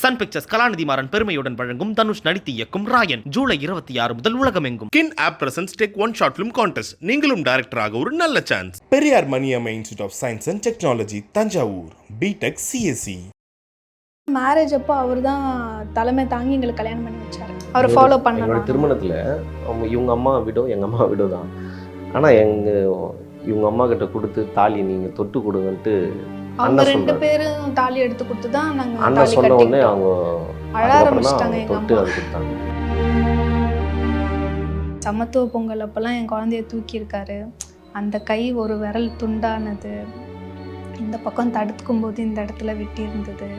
Sun pictures கலாநிதி மாறன் பெருமையுடன் வழங்கும் தனுஷ் நடித்து இயக்கும் ராயன் ஜூலை 26 முதல் உலகமெங்கும். Kin of presence take one short film contest. நீங்களும் டைரக்டராக ஒரு நல்ல chance. Periyar Maniammai institute of science and technology, Thanjavur, B Tech CSC. Marriage அப்போ அவர் தான் தலைமை தாங்கி எங்களுக்கு கல்யாணம் பண்ணி வச்சாரு. அவர் ஃபாலோ பண்ண திருமணத்தில் இவங்க அம்மா விடோ எங்கள் அம்மா விடோ தான். ஆனால் இவங்க அம்மா கிட்ட கொடுத்து தாலி நீங்கள் தொட்டு கொடுங்கன்ட்டு அவங்க ரெண்டு பேரும் தாலி எடுத்து கொடுத்து தான் நாங்கள் அண்ணன் சொன்ன உடனே அவங்க அழ ஆரம்பிச்சிட்டாங்க. தொட்டு அது கொடுத்தாங்க. சமத்துவ பொங்கல் அப்போல்லாம் என் குழந்தைய தூக்கியிருக்காரு. அந்த கை ஒரு விரல் துண்டானது, இந்த பக்கம் தடுக்கும் போது இந்த இடத்துல வெட்டி இருந்தது.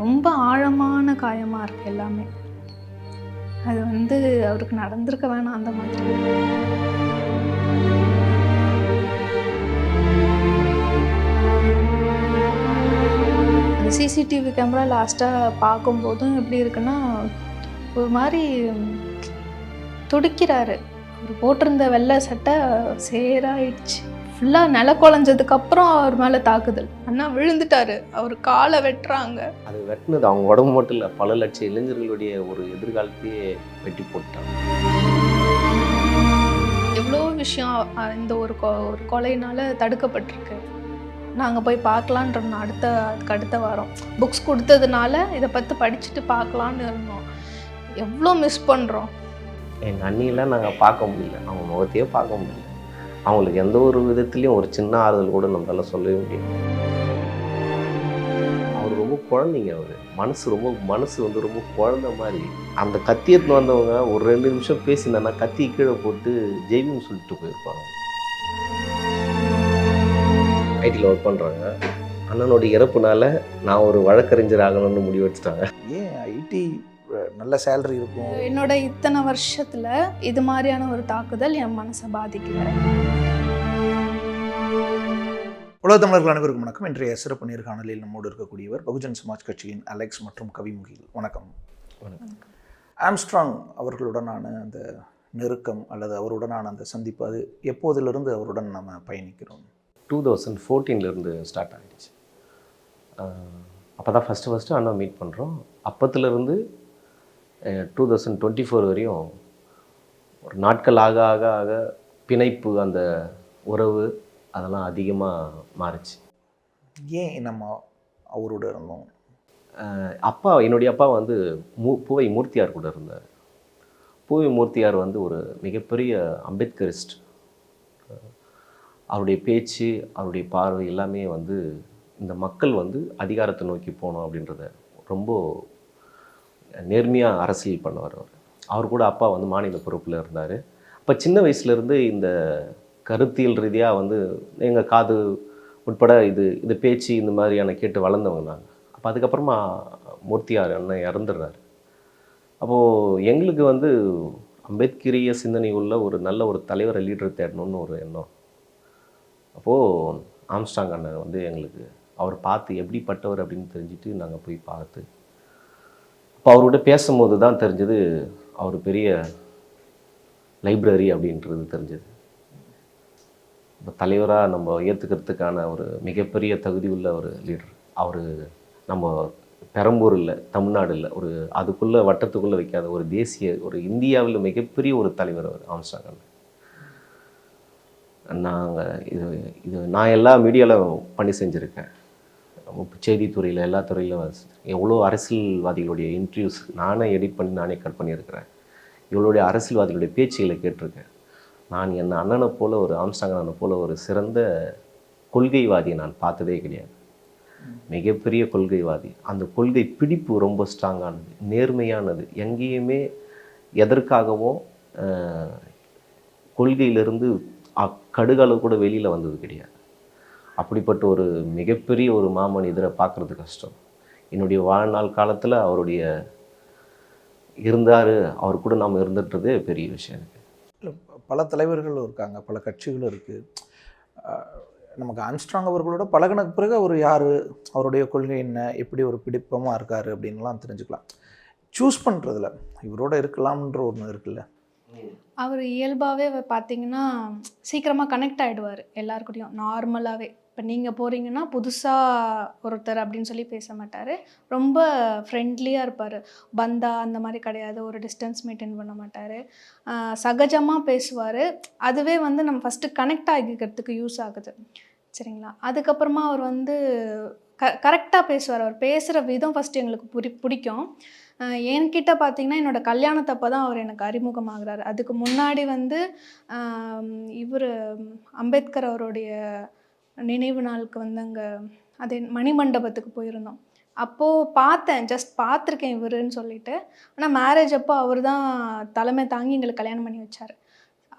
ரொம்ப ஆழமான காயமாக இருக்குது எல்லாமே. அது அவருக்கு நடந்திருக்க வேணாம் அந்த மாதிரி. அந்த சிசிடிவி கேமரா லாஸ்ட்டாக பார்க்கும்போதும் எப்படி இருக்குன்னா, ஒரு மாதிரி துடிக்கிறாரு. அவர் போட்டிருந்த வெள்ளை சட்டை சேராயிடுச்சு. ஃபுல்லாக நில குழஞ்சதுக்கப்புறம் அவர் மேலே தாக்குதல். அண்ணா விழுந்துட்டாரு, அவர் காலை வெட்டுறாங்க. அது வெட்டினது அவங்க உடம்பு மட்டும் இல்லை, பல லட்சம் இளைஞர்களுடைய ஒரு எதிர்காலத்தையே வெட்டி போட்டாங்க. எவ்வளோ விஷயம் இந்த ஒரு கொலையினால் தடுக்கப்பட்டிருக்கு. நாங்கள் போய் பார்க்கலான்றோம். அதுக்கு அடுத்த வாரம் புக்ஸ் கொடுத்ததுனால இதை பற்றி படிச்சுட்டு பார்க்கலான்னு இருந்தோம். எவ்வளோ மிஸ் பண்ணுறோம். எங்கள் அண்ணியெல்லாம் நாங்கள் பார்க்க முடியல, அவங்க முகத்தையே பார்க்க முடியல. அவங்களுக்கு எந்த ஒரு விதத்துலேயும் ஒரு சின்ன ஆறுதல் கூட நம்மளால சொல்லவே முடியும். அவர் ரொம்ப குழந்தைங்க, அவர் மனசு ரொம்ப குழந்தை மாதிரி. அந்த கத்தியத்துன்னு வந்தவங்க ஒரு 2 நிமிஷம் பேசினா கத்தி கீழே போட்டு ஜெய்வின்னு சொல்லிட்டு போயிருப்பாங்க. ஐடியில் ஒர்க் பண்ணுறாங்க. அண்ணனோட இறப்புனால நான் ஒரு வழக்கறிஞர் ஆகணும்னு முடிவு வச்சுட்டாங்க. ஏன் ஐடி நல்ல சேலரி இருக்கும்? என்னோட இத்தனை வருஷத்தில் இது மாதிரியான ஒரு தாக்குதல் என் மனசை பாதிக்கல. உலக தமிழர்கள் அனைவருக்கும் வணக்கம். இன்றைய சிறப்பு நேர்காணலில் நம்மோடு இருக்கக்கூடியவர் பகுஜன் சமாஜ் கட்சியின் அலெக்ஸ் மற்றும் கவிமுகில். வணக்கம். ஆம்ஸ்ட்ராங் அவர்களுடனான அந்த நெருக்கம் அல்லது அவருடனான அந்த சந்திப்பு, அது எப்போதிலிருந்து அவருடன் நம்ம பயணிக்கிறோம்? 2014 ஸ்டார்ட் ஆகிடுச்சு. அப்போ தான் ஃபஸ்ட்டு அண்ணா மீட் பண்ணுறோம். அப்பத்துலேருந்து 2024 வரையும் ஒரு நாட்கள் ஆக ஆக ஆக பிணைப்பு, அந்த உறவு அதெல்லாம் அதிகமாக மாறிச்சு. ஏன் நம்ம அவரோட இருந்தோம்? என்னுடைய அப்பா பூவை மூர்த்தியார் கூட இருந்தார். பூவை மூர்த்தியார் ஒரு மிகப்பெரிய அம்பேத்கரிஸ்ட். அவருடைய பேச்சு, அவருடைய பார்வை எல்லாமே இந்த மக்கள் அதிகாரத்தை நோக்கி போகணும் அப்படின்றத ரொம்ப நேர்மையாக அரசியல் பண்ணவர். அவர் கூட அப்பா மாநில பொறுப்பில் இருந்தார். அப்போ சின்ன வயசுலேருந்து இந்த கருத்தியல் ரீதியாக எங்கள் காது உட்பட இது பேச்சு இந்த மாதிரியான கேட்டு வளர்ந்தவங்க நாங்கள். அப்போ அதுக்கப்புறமா மூர்த்தியார் அண்ணன் இறந்துடுறாரு. அப்போது எங்களுக்கு அம்பேத்கரிய சிந்தனை உள்ள ஒரு நல்ல ஒரு தலைவரை, லீடர் தேடணும்னு ஒரு எண்ணம். அப்போது ஆம்ஸ்ட்ராங் அண்ணன் எங்களுக்கு அவர் பார்த்து எப்படிப்பட்டவர் அப்படின்னு தெரிஞ்சுட்டு நாங்கள் போய் பார்த்து, இப்போ அவர்கிட்ட பேசும்போது தான் தெரிஞ்சது அவர் பெரிய லைப்ரரி அப்படின்றது தெரிஞ்சது. இப்போ தலைவராக நம்ம ஏற்றுக்கிறதுக்கான ஒரு மிகப்பெரிய தகுதி உள்ள ஒரு லீடர் அவர். நம்ம பெரம்பூர் இல்லை, தமிழ்நாடு இல்லை, ஒரு அதுக்குள்ளே வட்டத்துக்குள்ளே வைக்காத ஒரு தேசிய, ஒரு இந்தியாவில் மிகப்பெரிய ஒரு தலைவர் அவர் ஆம்ஸ்ட்ராங் அண்ணன். நான் எல்லா மீடியாவில் பணி செஞ்சுருக்கேன். செய்தித்துறையில், எல்லா துறையிலும் எவ்வளோ அரசியல்வாதிகளுடைய இன்டர்வியூஸ் நானே எடிட் பண்ணி நானே கட் பண்ணியிருக்கிறேன். இவளுடைய அரசியல்வாதிகளுடைய பேச்சுகளை கேட்டிருக்கேன். நான் என் அண்ணனை போல், ஒரு ஆம்ஸ்ட்ராங் அண்ணனை போல் ஒரு சிறந்த கொள்கைவாதியை நான் பார்த்ததே கிடையாது. மிகப்பெரிய கொள்கைவாதி. அந்த கொள்கை பிடிப்பு ரொம்ப ஸ்ட்ராங்கானது, நேர்மையானது. எங்கேயுமே எதற்காகவும் கொள்கையிலிருந்து கடுகளவு கூட வெளியில் வந்தது கிடையாது. அப்படிப்பட்ட ஒரு மிகப்பெரிய ஒரு மாமனிதரை பார்க்குறது கஷ்டம். என்னுடைய வாழ்நாள் காலத்தில் அவருடைய இருந்தார், அவர் கூட நாம் இருந்துட்டுறதே பெரிய விஷயம். இல்லை, பல தலைவர்களும் இருக்காங்க, பல கட்சிகளும் இருக்குது. நமக்கு ஆம்ஸ்ட்ராங் அவர்களோட பழகினக்கு பிறகு அவர் யார், அவருடைய கொள்கை என்ன, எப்படி ஒரு பிடிப்பமாக இருக்கார் அப்படின்லாம் தெரிஞ்சுக்கலாம். சூஸ் பண்ணுறதுல இவரோட இருக்கலாம்ன்ற ஒன்று இருக்குல்ல. அவர் இயல்பாகவே பார்த்தீங்கன்னா சீக்கிரமாக கனெக்ட் ஆகிடுவார் எல்லாருக்கூடையும். நார்மலாகவே இப்போ நீங்கள் போகிறீங்கன்னா புதுசாக ஒருத்தர் அப்படின்னு சொல்லி பேச மாட்டார். ரொம்ப ஃப்ரெண்ட்லியாக இருப்பார். பந்தா அந்த மாதிரி கிடையாது. ஒரு டிஸ்டன்ஸ் மெயின்டைன் பண்ண மாட்டார். சகஜமாக பேசுவார். அதுவே வந்து நம்ம ஃபஸ்ட்டு கனெக்ட் ஆகிக்கிறதுக்கு யூஸ் ஆகுது. சரிங்களா? அதுக்கப்புறமா அவர் வந்து கரெக்டாக பேசுவார். அவர் பேசுகிற விதம் ஃபஸ்ட்டு எங்களுக்கு பிடிக்கும். என்கிட்ட பார்த்தீங்கன்னா என்னோடய கல்யாணத்தப்போ தான் அவர் எனக்கு அறிமுகமாகிறார். அதுக்கு முன்னாடி வந்து இவர் அம்பேத்கர் அவருடைய நினைவு நாளுக்கு வந்து அங்கே அது மணிமண்டபத்துக்கு போயிருந்தோம். அப்போது பார்த்தேன், ஜஸ்ட் பார்த்துருக்கேன் இவருன்னு சொல்லிட்டு. ஆனால் மேரேஜ் அப்போ அவர் தான் தலைமை தாங்கி எங்களுக்கு கல்யாணம் பண்ணி வச்சார்.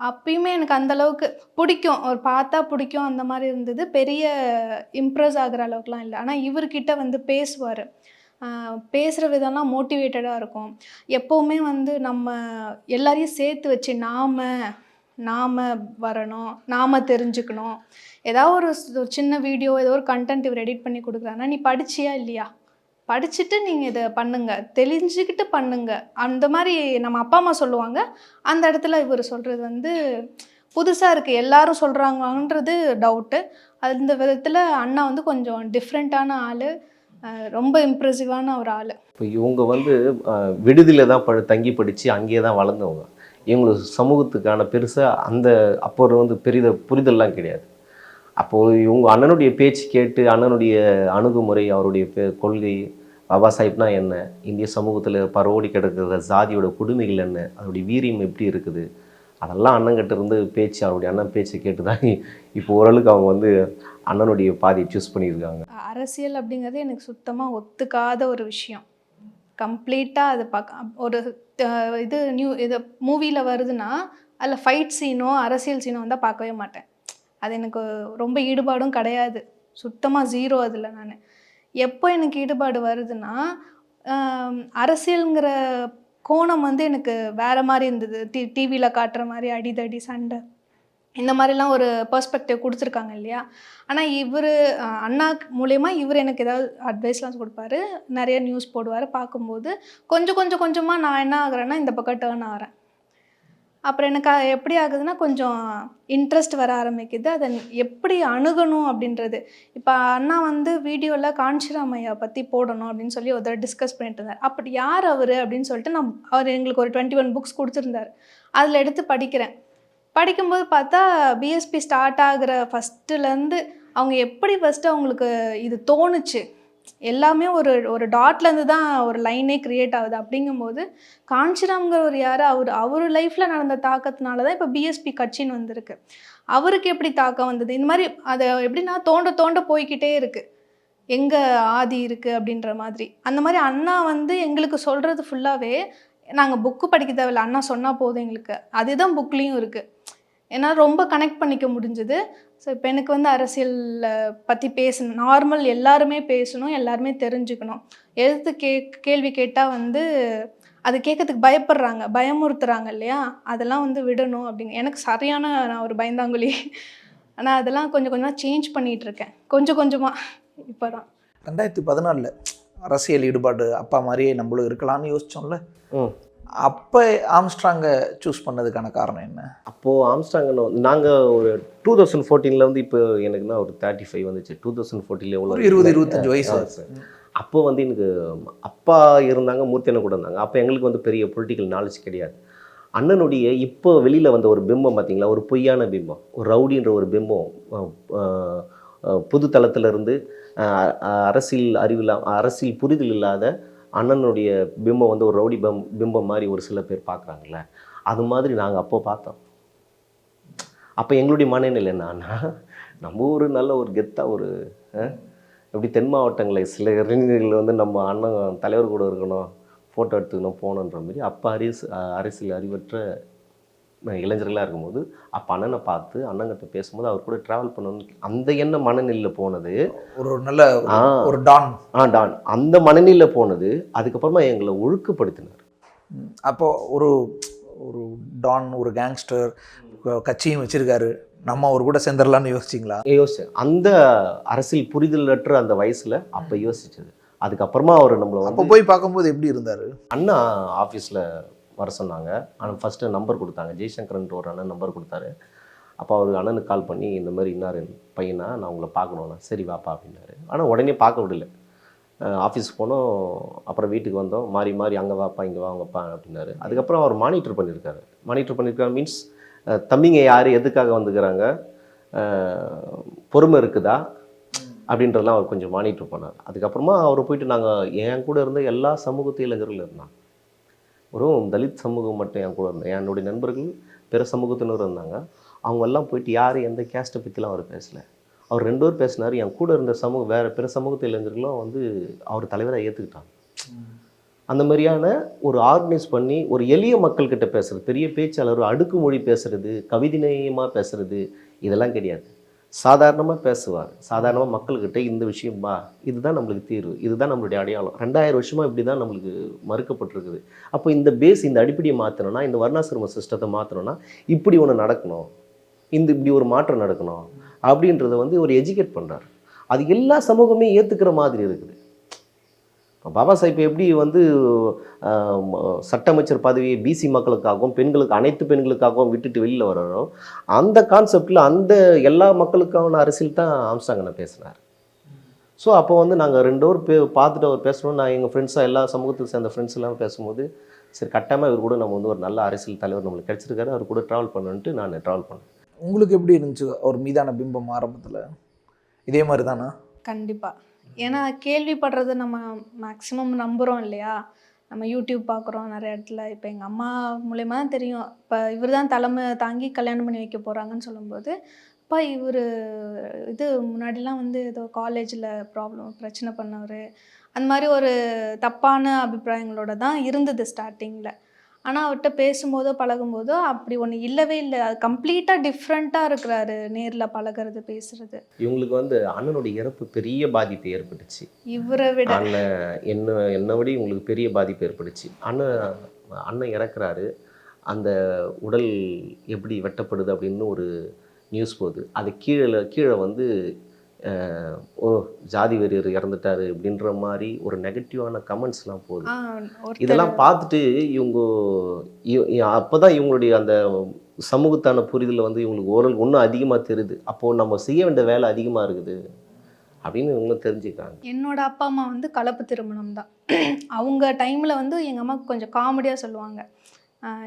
அப்பயுமே எனக்கு அந்தளவுக்கு பிடிக்கும், அவர் பார்த்தா பிடிக்கும் அந்த மாதிரி இருந்தது. பெரிய இம்ப்ரெஸ் ஆகிற அளவுக்குலாம் இல்லை. ஆனால் இவர்கிட்ட வந்து பேசுவார். பேசுகிற விதம்லாம் மோட்டிவேட்டடாக இருக்கும். எப்போவுமே வந்து நம்ம எல்லாரையும் சேர்த்து வச்சு நாம் வரணும், நாம் தெரிஞ்சுக்கணும். ஏதாவது ஒரு சின்ன வீடியோ, ஏதோ ஒரு கண்டென்ட் இவர் எடிட் பண்ணி கொடுக்குறாங்கன்னா, நீ படிச்சியா இல்லையா, படிச்சுட்டு நீங்கள் இதை பண்ணுங்கள், தெரிஞ்சுக்கிட்டு பண்ணுங்கள், அந்த மாதிரி நம்ம அப்பா அம்மா சொல்லுவாங்க. அந்த இடத்துல இவர் சொல்கிறது வந்து புதுசாக இருக்குது. எல்லாரும் சொல்கிறாங்கன்றது டவுட்டு. அந்த விதத்தில் அண்ணா வந்து கொஞ்சம் டிஃப்ரெண்ட்டான ஆள், ரொம்ப இம்ப்ரெசிவான ஒரு ஆள். இப்போ இவங்க வந்து விடுதியில் தான் தங்கி படித்து அங்கேயே தான் வளர்ந்தவங்க. இவங்களுக்கு சமூகத்துக்கான பெருசாக அந்த அப்போ வந்து புரிதல்லாம் கிடையாது. அப்போது இவங்க அண்ணனுடைய பேச்சு கேட்டு அண்ணனுடைய அணுகுமுறை, அவருடைய கொள்கை, பாபா சாஹிப்னா என்ன, இந்திய சமூகத்தில் பரவோடி கிடக்கிற ஜாதியோட கொடுமைகள் என்ன, அதோடைய வீரியம் எப்படி இருக்குது, அதெல்லாம் அண்ணங்கிட்ட இருந்து பேச்சு, அவருடைய அண்ணன் பேச்சை கேட்டு தான் இப்போ ஓரளவுக்கு அவங்க வந்து அண்ணனுடைய பாதியை சூஸ் பண்ணியிருக்காங்க. அரசியல் அப்படிங்கிறது எனக்கு சுத்தமாக ஒத்துக்காத ஒரு விஷயம். கம்ப்ளீட்டாக அது ஒரு இது மூவியில் வருதுன்னா அதில் ஃபைட் சீனோ அரசியல் சீனோ வந்தால் பார்க்கவே மாட்டேன். அது எனக்கு ரொம்ப ஈடுபாடும் கிடையாது, சுத்தமாக ஜீரோ. அதில் நான் எப்போ எனக்கு ஈடுபாடு வருதுன்னா, அரசியலுங்கிற கோணம் வந்து எனக்கு வேறு மாதிரி இருந்தது. டிவியில் காட்டுற மாதிரி அடிதடி சண்டை இந்த மாதிரிலாம் ஒரு பெர்ஸ்பெக்டிவ் கொடுத்துருக்காங்க இல்லையா. ஆனால் இவர் அண்ணா மூலயமா இவர் எனக்கு ஏதாவது அட்வைஸ்லாம் கொடுப்பாரு, நிறைய நியூஸ் போடுவார். பார்க்கும்போது கொஞ்சமாக நான் என்ன ஆகுறேன்னா இந்த பக்கம் டேர்ன் ஆகிறேன். அப்புறம் எனக்கு எப்படி ஆகுதுன்னா கொஞ்சம் இன்ட்ரெஸ்ட் வர ஆரம்பிக்குது, அதை எப்படி அணுகணும் அப்படின்றது. இப்போ அண்ணா வந்து வீடியோவில் காஞ்சிராமையா பற்றி போடணும் அப்படின்னு சொல்லி ஒரு டிஸ்கஸ் பண்ணிட்டு இருந்தார். அப்படி யார் அவர் அப்படின்னு சொல்லிட்டு அவர் எங்களுக்கு ஒரு 21 புக்ஸ் கொடுத்துருந்தார். அதில் எடுத்து படிக்கும்போது பார்த்தா பிஎஸ்பி ஸ்டார்ட் ஆகிற ஃபஸ்ட்டுலேருந்து அவங்க எப்படி ஃபஸ்ட்டு அவங்களுக்கு இது தோணுச்சு, எல்லாமே ஒரு டாட்லேருந்து தான் ஒரு லைனே க்ரியேட் ஆகுது. அப்படிங்கும்போது காஞ்சிராம்ங்கிற ஒரு யார், அவர் லைஃப்பில் நடந்த தாக்கத்தினால தான் இப்போ பிஎஸ்பி கட்சின்னு வந்திருக்கு. அவருக்கு எப்படி தாக்கம் வந்தது, இந்த மாதிரி அதை எப்படின்னா தோண்ட போய்கிட்டே இருக்குது, எங்கே ஆதி இருக்குது அப்படின்ற மாதிரி. அந்த மாதிரி அண்ணா வந்து எங்களுக்கு சொல்கிறது ஃபுல்லாகவே நாங்கள் புக்கு படிக்க தேவையில்லை, அண்ணா சொன்னால் போதும் எங்களுக்கு. அதுதான் புக்லேயும் இருக்குது. என்னால் ரொம்ப கனெக்ட் பண்ணிக்க முடிஞ்சுது. ஸோ இப்போ எனக்கு வந்து அரசியலை பற்றி பேசணும், நார்மல் எல்லாருமே பேசணும், எல்லாருமே தெரிஞ்சுக்கணும். எதிர்த்து கேள்வி கேட்டால் வந்து அது கேட்கறதுக்கு பயமுறுத்துறாங்க இல்லையா, அதெல்லாம் வந்து விடணும் அப்படின்னு. எனக்கு சரியான நான் ஒரு பயந்தாங்குழி. ஆனால் அதெல்லாம் கொஞ்சமாக சேஞ்ச் பண்ணிகிட்ருக்கேன், கொஞ்சமாக இப்போ தான். 2014 அரசியல் ஈடுபாடு அப்பா மாதிரியே நம்மளும் இருக்கலாம்னு யோசித்தோம்ல, அப்போ ஆம்ஸ்ட்ராங்கை சூஸ் பண்ணதுக்கான காரணம் என்ன? அப்போது ஆம்ஸ்ட்ராங்கன்னு நாங்கள் ஒரு 2014 வந்து இப்போ எனக்குன்னா ஒரு 35 வந்துச்சு. 2014 எவ்வளோ 20-25 வயசு. அப்போ வந்து எனக்கு அப்பா இருந்தாங்க, மூர்த்தியனை கூட இருந்தாங்க. அப்போ எங்களுக்கு வந்து பெரிய பொலிட்டிக்கல் நாலேஜ் கிடையாது. அண்ணனுடைய இப்போ வெளியில் வந்த ஒரு பிம்பம் பார்த்தீங்களா, ஒரு பொய்யான பிம்பம், ஒரு ரவுடின்ற ஒரு பிம்பம் புது தளத்திலிருந்து அரசியல் புரிதல் இல்லாத அண்ணனுடைய பிம்பம் வந்து ஒரு ரவுடி பிம்பம் மாதிரி ஒரு சில பேர் பார்க்குறாங்கல்ல, அது மாதிரி நாங்கள் அப்போ பார்த்தோம். அப்போ எங்களுடைய மனநிலை என்னன்னா, நம்ம ஒரு நல்ல ஒரு கெத்தாக ஒரு எப்படி தென் மாவட்டங்களில் சில இளைஞர்கள் வந்து நம்ம அண்ணன் தலைவர் கூட இருக்கணும், ஃபோட்டோ எடுத்துக்கணும் போகணுன்ற மாதிரி அப்போ அரசியல் அறிவற்ற இளைஞர்களாக இருக்கும்போது அப்போ அண்ணனை பார்த்து அண்ணங்கிட்ட பேசும்போது அவர் கூட ட்ராவல் பண்ணணும் அந்த என்ன மனநிலையில் போனது. ஒரு நல்ல ஒரு டான் அந்த மனநிலையில் போனது. அதுக்கப்புறமா எங்களை ஒழுங்குபடுத்தினார். அப்போது ஒரு டான், ஒரு கேங்ஸ்டர், கட்சியும் வச்சுருக்காரு, நம்ம அவர் கூட சேர்ந்துடலான்னு யோசிச்சிங்களா? யோசிச்சேன். அந்த அரசியல் புரிதலற்ற அந்த வயசில் அப்போ யோசிச்சது. அதுக்கப்புறமா அவர் நம்மளை அப்போ போய் பார்க்கும்போது எப்படி இருந்தார்? அண்ணா ஆஃபீஸில் வர சொன்னாங்க. ஆனால் ஃபஸ்ட்டு நம்பர் கொடுத்தாங்க, ஜெய்சங்கர்ன்ற ஒரு அண்ணன் நம்பர் கொடுத்தாரு. அப்போ அவர் அண்ணனுக்கு கால் பண்ணி இந்த மாதிரி இன்னார் பையனா நான் உங்களை பார்க்கணுண்ணா, சரி வாப்பா அப்படின்னாரு. ஆனால் உடனே பார்க்க விடல. ஆஃபீஸ்க்கு போனோம், அப்புறம் வீட்டுக்கு வந்தோம், மாறி மாறி அங்கே வாப்பா இங்கே வாங்கப்பா அப்படின்னாரு. அதுக்கப்புறம் அவர் மானிட்டர் பண்ணியிருக்காரு. மீன்ஸ் தம்பிங்க யார் எதுக்காக வந்துக்கிறாங்க, பொறுமை இருக்குதா அப்படின்றதெல்லாம் அவர் கொஞ்சம் மானிட்டர் பண்ணார். அதுக்கப்புறமா அவர் போயிட்டு நாங்கள் என் கூட இருந்த எல்லா சமூகத்து இளைஞர்கள் இருந்தாங்க. வெறும் தலித் சமூகம் மட்டும் என் கூட இருந்தேன். என்னுடைய நண்பர்கள் பிற சமூகத்தினர் இருந்தாங்க. அவங்கெல்லாம் போயிட்டு யார் எந்த கேஸ்ட்டை பற்றிலாம் அவர் பேசலை. அவர் 2 பேர் பேசினார். என் கூட இருந்த வேறு பிற சமூகத்து இளைஞர்களும் வந்து அவர் தலைவரை ஏற்றுக்கிட்டாங்க. அந்த மாதிரியான ஒரு ஆர்கனைஸ் பண்ணி ஒரு எளிய மக்கள்கிட்ட பேசுகிறது, பெரிய பேச்சாளர் அடுக்குமொழி பேசுகிறது, கவிதைநயமாக பேசுகிறது, இதெல்லாம் கிடையாது. சாதாரணமாக பேசுவார். சாதாரணமாக மக்கள்கிட்ட இந்த விஷயம்பா, இதுதான் நம்மளுக்கு தீர்வு, இதுதான் நம்மளுடைய அடையாளம், 2000 வருஷமாக இப்படி தான் நம்மளுக்கு மறுக்கப்பட்டிருக்குது. அப்போ இந்த இந்த அடிப்படையை மாற்றணும்னா, இந்த வர்ணாசிரம சிஸ்டத்தை மாற்றணும்னா இப்படி ஒன்று நடக்கணும், இப்படி ஒரு மாற்றம் நடக்கணும் அப்படின்றத வந்து ஒரு எஜுகேட் பண்ணுறாரு. அது எல்லா சமூகமே ஏற்றுக்கிற மாதிரி இருக்குது. பாபா சாஹிப் எப்படி வந்து சட்ட அமைச்சர் பதவியை பிசி மக்களுக்காகவும் அனைத்து பெண்களுக்காகவும் விட்டுட்டு வெளியில் வர்றாரோ, அந்த கான்செப்டில் அந்த எல்லா மக்களுக்கான அரசியல் தான் ஆம்ஸ்ட்ராங் பேசினார். ஸோ அப்போ வந்து நாங்கள் 2 பேர் பார்த்துட்டு அவர் பேசணும். நான் எங்கள் ஃப்ரெண்ட்ஸாக எல்லா சமூகத்துக்கு சேர்ந்த ஃப்ரெண்ட்ஸ் எல்லாம் பேசும்போது, சரி கட்டாயமாக இவர் கூட நம்ம வந்து ஒரு நல்ல அரசியல் தலைவர் நம்மளுக்கு கிடச்சிருக்காரு, அவர் கூட ட்ராவல் பண்ணணுன்ட்டு நான் ட்ராவல் பண்ணேன். உங்களுக்கு எப்படி இருந்துச்சு அவர் மீதான பிம்பம் ஆரம்பத்தில்? இதே மாதிரி தானா? கண்டிப்பாக. ஏன்னா கேள்விப்படுறது நம்ம மேக்ஸிமம் நம்புகிறோம் இல்லையா, நம்ம யூடியூப் பார்க்குறோம் நிறைய இடத்துல. இப்போ எங்கள் அம்மா மூலயமா தான் தெரியும், இப்போ இவர் தான் தலைமை தாங்கி கல்யாணம் பண்ணி வைக்க போகிறாங்கன்னு சொல்லும்போது, அப்பா இவர் இது முன்னாடிலாம் வந்து ஏதோ காலேஜில் பிரச்சனை பண்ணவர், அந்த மாதிரி ஒரு தப்பான அபிப்பிராயங்களோட தான் இருந்தது ஸ்டார்டிங்கில். ஆனால் அவர்கிட்ட பேசும்போதோ பழகும்போதோ அப்படி ஒன்று இல்லவே இல்லை. அது கம்ப்ளீட்டாக டிஃப்ரெண்ட்டாக இருக்கிறாரு நேரில் பழகிறது, பேசுகிறது. இவங்களுக்கு வந்து அண்ணனுடைய இறப்பு பெரிய பாதிப்பு ஏற்பட்டுச்சு. இவரை விட என்னை விட இவங்களுக்கு பெரிய பாதிப்பு ஏற்பட்டுச்சு. அண்ணன் இறக்குறாரு, அந்த உடல் எப்படி வெட்டப்படுது அப்படின்னு ஒரு நியூஸ் போகுது. அது கீழே வந்து ஜாதி வெறியர் இறந்துட்டாரு அப்படின்ற மாதிரி ஒரு நெகட்டிவான கமெண்ட்ஸ்லாம் போகுது. இதெல்லாம் பார்த்துட்டு இவங்க அப்போ தான் இவங்களுடைய அந்த சமூகத்தான புரிதல் வந்து இவங்களுக்கு ஓரளவு இன்னும் அதிகமாக தெரியுது. அப்போது நம்ம செய்ய வேண்டிய வேலை அதிகமாக இருக்குது அப்படின்னு இவங்களும் தெரிஞ்சுக்கிறாங்க. என்னோட அப்பா அம்மா வந்து கலப்பு திருமணம் தான். அவங்க டைமில் வந்து எங்கள் அம்மாவுக்கு கொஞ்சம் காமெடியாக சொல்லுவாங்க,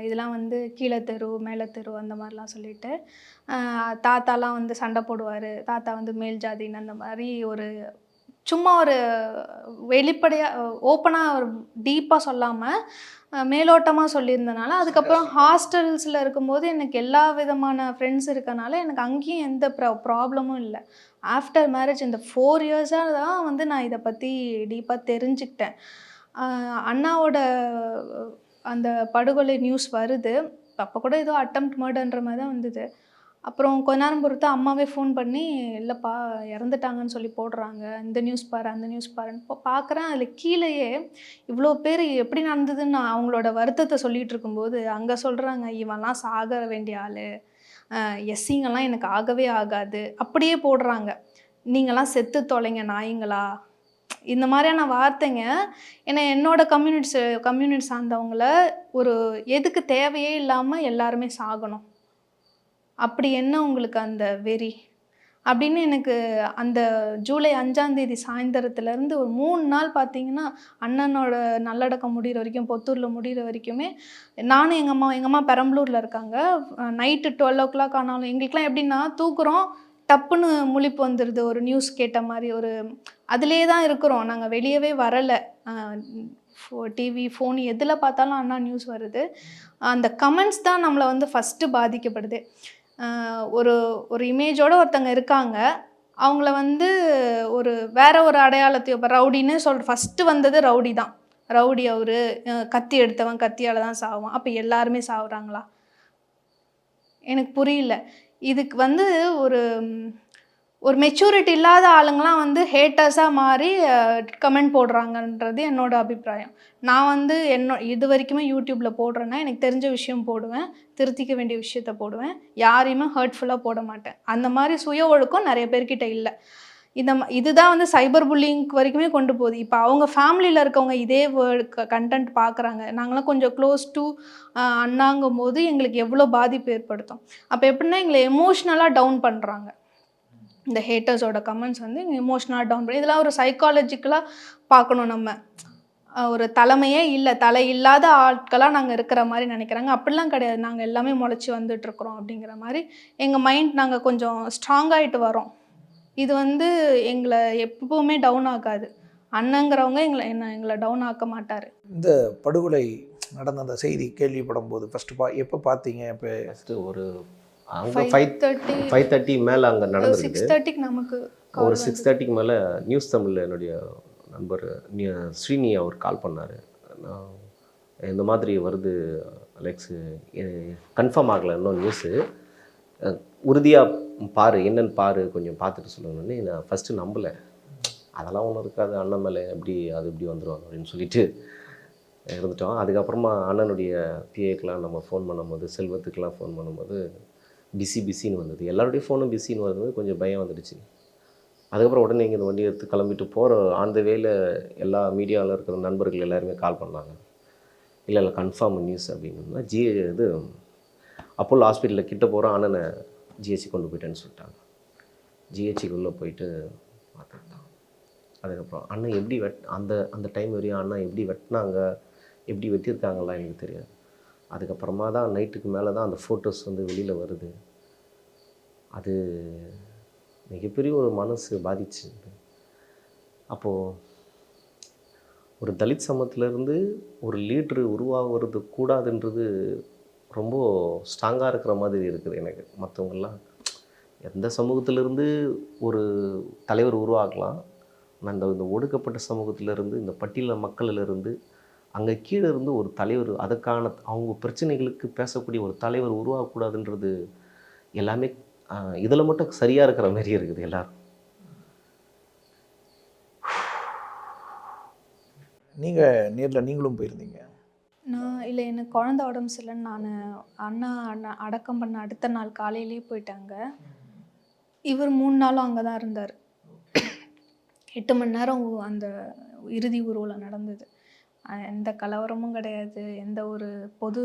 இதெல்லாம் வந்து கீழே தெரு மேலே தெரு அந்த மாதிரிலாம் சொல்லிட்டு, தாத்தாலாம் வந்து சண்டை போடுவார், தாத்தா வந்து மேல் ஜாதின்னு அந்த மாதிரி ஒரு சும்மா ஒரு வெளிப்படையாக ஓப்பனாக ஒரு டீப்பாக சொல்லாமல் மேலோட்டமாக சொல்லியிருந்தனால, அதுக்கப்புறம் ஹாஸ்டல்ஸில் இருக்கும்போது எனக்கு எல்லா விதமான ஃப்ரெண்ட்ஸ் இருக்கனால எனக்கு அங்கேயும் எந்த ப்ராப்ளமும் இல்லை. ஆஃப்டர் மேரேஜ் இந்த 4 இயர்ஸாக தான் வந்து நான் இதை பற்றி டீப்பாக தெரிஞ்சுக்கிட்டேன். அண்ணாவோட அந்த படுகொலை நியூஸ் வருது, அப்போ கூட ஏதோ அட்டெம்ப்ட் மர்டர்ன்ற மாதிரி தான் வந்தது. அப்புறம் கொஞ்ச நேரம் பொறுத்து அம்மாவே ஃபோன் பண்ணி, இல்லைப்பா இறந்துட்டாங்கன்னு சொல்லி போடுறாங்க, இந்த நியூஸ் பாரு அந்த நியூஸ் பாருன்னு இப்போ பார்க்குறேன். அதில் கீழேயே இவ்வளோ பேர் எப்படி நடந்ததுன்னு நான் அவங்களோட வருத்தத்தை சொல்லிகிட்டு இருக்கும்போது அங்கே சொல்கிறாங்க, இவன்லாம் சாக வேண்டிய ஆள், எஸ்சிங்கெல்லாம் எனக்கு ஆகவே ஆகாது அப்படியே போடுறாங்க, நீங்களாம் செத்து தொலைங்க நாய்ங்களா, இந்த மாதிரியான வார்த்தைங்க. ஏன்னா என்னோட கம்யூனிட்டி சார்ந்தவங்கள ஒரு எதுக்கு தேவையே இல்லாமல் எல்லாருமே சாகணும், அப்படி என்ன உங்களுக்கு அந்த வெறி அப்படின்னு எனக்கு அந்த ஜூலை 5ஆம் தேதி சாயந்தரத்துலேருந்து ஒரு 3 நாள் பார்த்தீங்கன்னா, அண்ணனோட நல்லடக்கம் முடிகிற வரைக்கும், பொத்தூரில் முடிகிற வரைக்குமே நானும் எங்கள் அம்மா பெரம்பலூரில் இருக்காங்க. நைட்டு 12 o'clock ஆனாலும் எங்களுக்கெலாம் எப்படின்னா தூக்குறோம், டப்புன்னு முழிப்பு வந்துடுது, ஒரு நியூஸ் கேட்ட மாதிரி ஒரு அதிலே தான் இருக்கிறோம், நாங்கள் வெளியவே வரலை. டிவி ஃபோன் எதில் பார்த்தாலும் அண்ணா நியூஸ் வருது. அந்த கமெண்ட்ஸ் தான் நம்மளை வந்து ஃபஸ்ட்டு பாதிக்கப்படுது. ஒரு இமேஜோடு ஒருத்தங்க இருக்காங்க, அவங்கள வந்து வேற ஒரு அடையாளத்தையோ, இப்போ ரவுடின்னு ஃபஸ்ட்டு வந்தது ரவுடி தான், ரவுடி அவர் கத்தி எடுத்தவன் கத்தியால் தான் சாவான், அப்போ எல்லாருமே சாவுறாங்களா? எனக்கு புரியல. இதுக்கு வந்து ஒரு மெச்சூரிட்டி இல்லாத ஆளுங்களாம் வந்து ஹேட்டர்ஸாக மாறி கமெண்ட் போடுறாங்கன்றது என்னோட அபிப்பிராயம். நான் வந்து இது வரைக்குமே யூடியூப்பில் போடுறேன்னா எனக்கு தெரிஞ்ச விஷயம் போடுவேன், திருத்திக்க வேண்டிய விஷயத்த போடுவேன், யாரையுமே ஹர்ட்ஃபுல்லாக போட மாட்டேன். அந்த மாதிரி சுய ஒழுக்கம் நிறைய பேர்கிட்ட இல்லை. இதுதான் வந்து சைபர் புல்லிங் வரைக்குமே கொண்டு போகுது. இப்போ அவங்க ஃபேமிலியில் இருக்கவங்க இதே கண்டென்ட் பார்க்குறாங்க. நாங்களாம் கொஞ்சம் க்ளோஸ் டு அண்ணாங்கும் போது எங்களுக்கு எவ்வளோ பாதிப்பு ஏற்படுத்தும். அப்போ எப்படின்னா எங்களை எமோஷ்னலாக டவுன் பண்ணுறாங்க. இந்த ஹேட்டர்ஸோட கமெண்ட்ஸ் வந்து எமோஷ்னலாக டவுன் பண்ணி, இதெல்லாம் ஒரு சைக்காலஜிக்கலாக பார்க்கணும். நம்ம ஒரு தலைமையே இல்லை, தலை இல்லாத ஆட்களாக நாங்கள் இருக்கிற மாதிரி நினைக்கிறாங்க. அப்படிலாம் கிடையாது, நாங்கள் எல்லாமே முளைச்சி வந்துட்டுருக்குறோம் அப்படிங்கிற மாதிரி எங்கள் மைண்ட் நாங்கள் கொஞ்சம் ஸ்ட்ராங்காகிட்டு வரோம். இது வந்து எங்களை எப்பவுமே டவுன் ஆகாது. அண்ணங்கிறவங்க எங்களை டவுன் ஆக்க மாட்டார். இந்த படுகொலை நடந்த அந்த செய்தி கேள்விப்படும் போது ஃபஸ்ட்டு எப்போ பார்த்தீங்க? இப்போ ஃபஸ்ட்டு ஒரு அங்கே 5:30 மேலே அங்கே நடந்துருக்கு. 6:30க்கு நமக்கு ஒரு 6:30க்கு மேலே நியூஸ் தமிழில் என்னுடைய நண்பர் ஸ்ரீனி அவர் கால் பண்ணார். நான் இந்த மாதிரி வருது அலெக்ஸு, கன்ஃபார்ம் ஆகலை இன்னும் நியூஸு, உறுதியாக பாரு, என்னென்னு பாரு, கொஞ்சம் பார்த்துட்டு சொல்லணுன்னு. நான் ஃபஸ்ட்டு நம்பலை. அதெல்லாம் ஒன்றும் இருக்காது, அண்ணன் மேலே எப்படி அது இப்படி வந்துடும் அப்படின்னு சொல்லிட்டு இருந்துட்டோம். அதுக்கப்புறமா அண்ணனுடைய பிஏக்கெலாம் நம்ம ஃபோன் பண்ணும்போது, செல்வத்துக்கெலாம் ஃபோன் பண்ணும்போது பிஸின்னு வந்தது. எல்லாருடைய ஃபோனும் பிஸின்னு வரும்போது கொஞ்சம் பயம் வந்துடுச்சு. அதுக்கப்புறம் உடனே இங்கே இந்த வண்டி எடுத்து கிளம்பிட்டு போகிற அந்த வேலை எல்லா மீடியாவில் இருக்கிற நண்பர்கள் எல்லாருமே கால் பண்ணாங்க. இல்லை கன்ஃபார்ம் நியூஸ் அப்படின்னா இது அப்போலோ ஹாஸ்பிட்டலில் கிட்ட போகிறோம், அண்ணனை ஜிஹெச்சி கொண்டு போயிட்டேன்னு சொல்லிட்டாங்க. ஜிஹெச்சிக்குள்ளே போயிட்டு பார்த்துட்டான். அதுக்கப்புறம் அண்ணன் எப்படி அந்த டைம் வரையும் அண்ணன் எப்படி வெட்டினாங்க, எப்படி வெட்டியிருக்காங்களா எனக்கு தெரியாது. அதுக்கப்புறமா தான் நைட்டுக்கு மேலே தான் அந்த ஃபோட்டோஸ் வந்து வெளியில் வருது. அது மிகப்பெரிய ஒரு மனசு பாதிச்சு. அப்போது ஒரு தலித் சமூகத்திலேருந்து ஒரு லீட்ரு உருவாகிறது கூடாதுன்றது ரொம்ப ஸ்ட்ராங்காக இருக்கிற மாதிரி இருக்குது எனக்கு. மற்றவங்கெல்லாம் எந்த சமூகத்திலேருந்து ஒரு தலைவர் உருவாக்கலாம், ஆனால் இந்த ஒடுக்கப்பட்ட சமூகத்திலேருந்து, இந்த பட்டியல மக்களிலிருந்து, அங்கே கீழே இருந்து ஒரு தலைவர், அதுக்கான அவங்க பிரச்சனைகளுக்கு பேசக்கூடிய ஒரு தலைவர் உருவாகக்கூடாதுன்றது எல்லாமே இதில் மட்டும் சரியாக இருக்கிற மாதிரி இருக்குது எல்லோரும். நீங்கள் நேரில் நீங்களும் போயிருந்தீங்க? நான் இல்லை, எனக்கு குழந்த உடம்பு சரியில்லைன்னு அண்ணா அடக்கம் பண்ண அடுத்த நாள் காலையிலேயே போயிட்டாங்க. இவர் 3 நாளும் அங்கே தான் இருந்தார். 8 மணி நேரம் அந்த இறுதி ஊர்வலம் நடந்தது. எந்த கலவரமும் கிடையாது, எந்த ஒரு பொது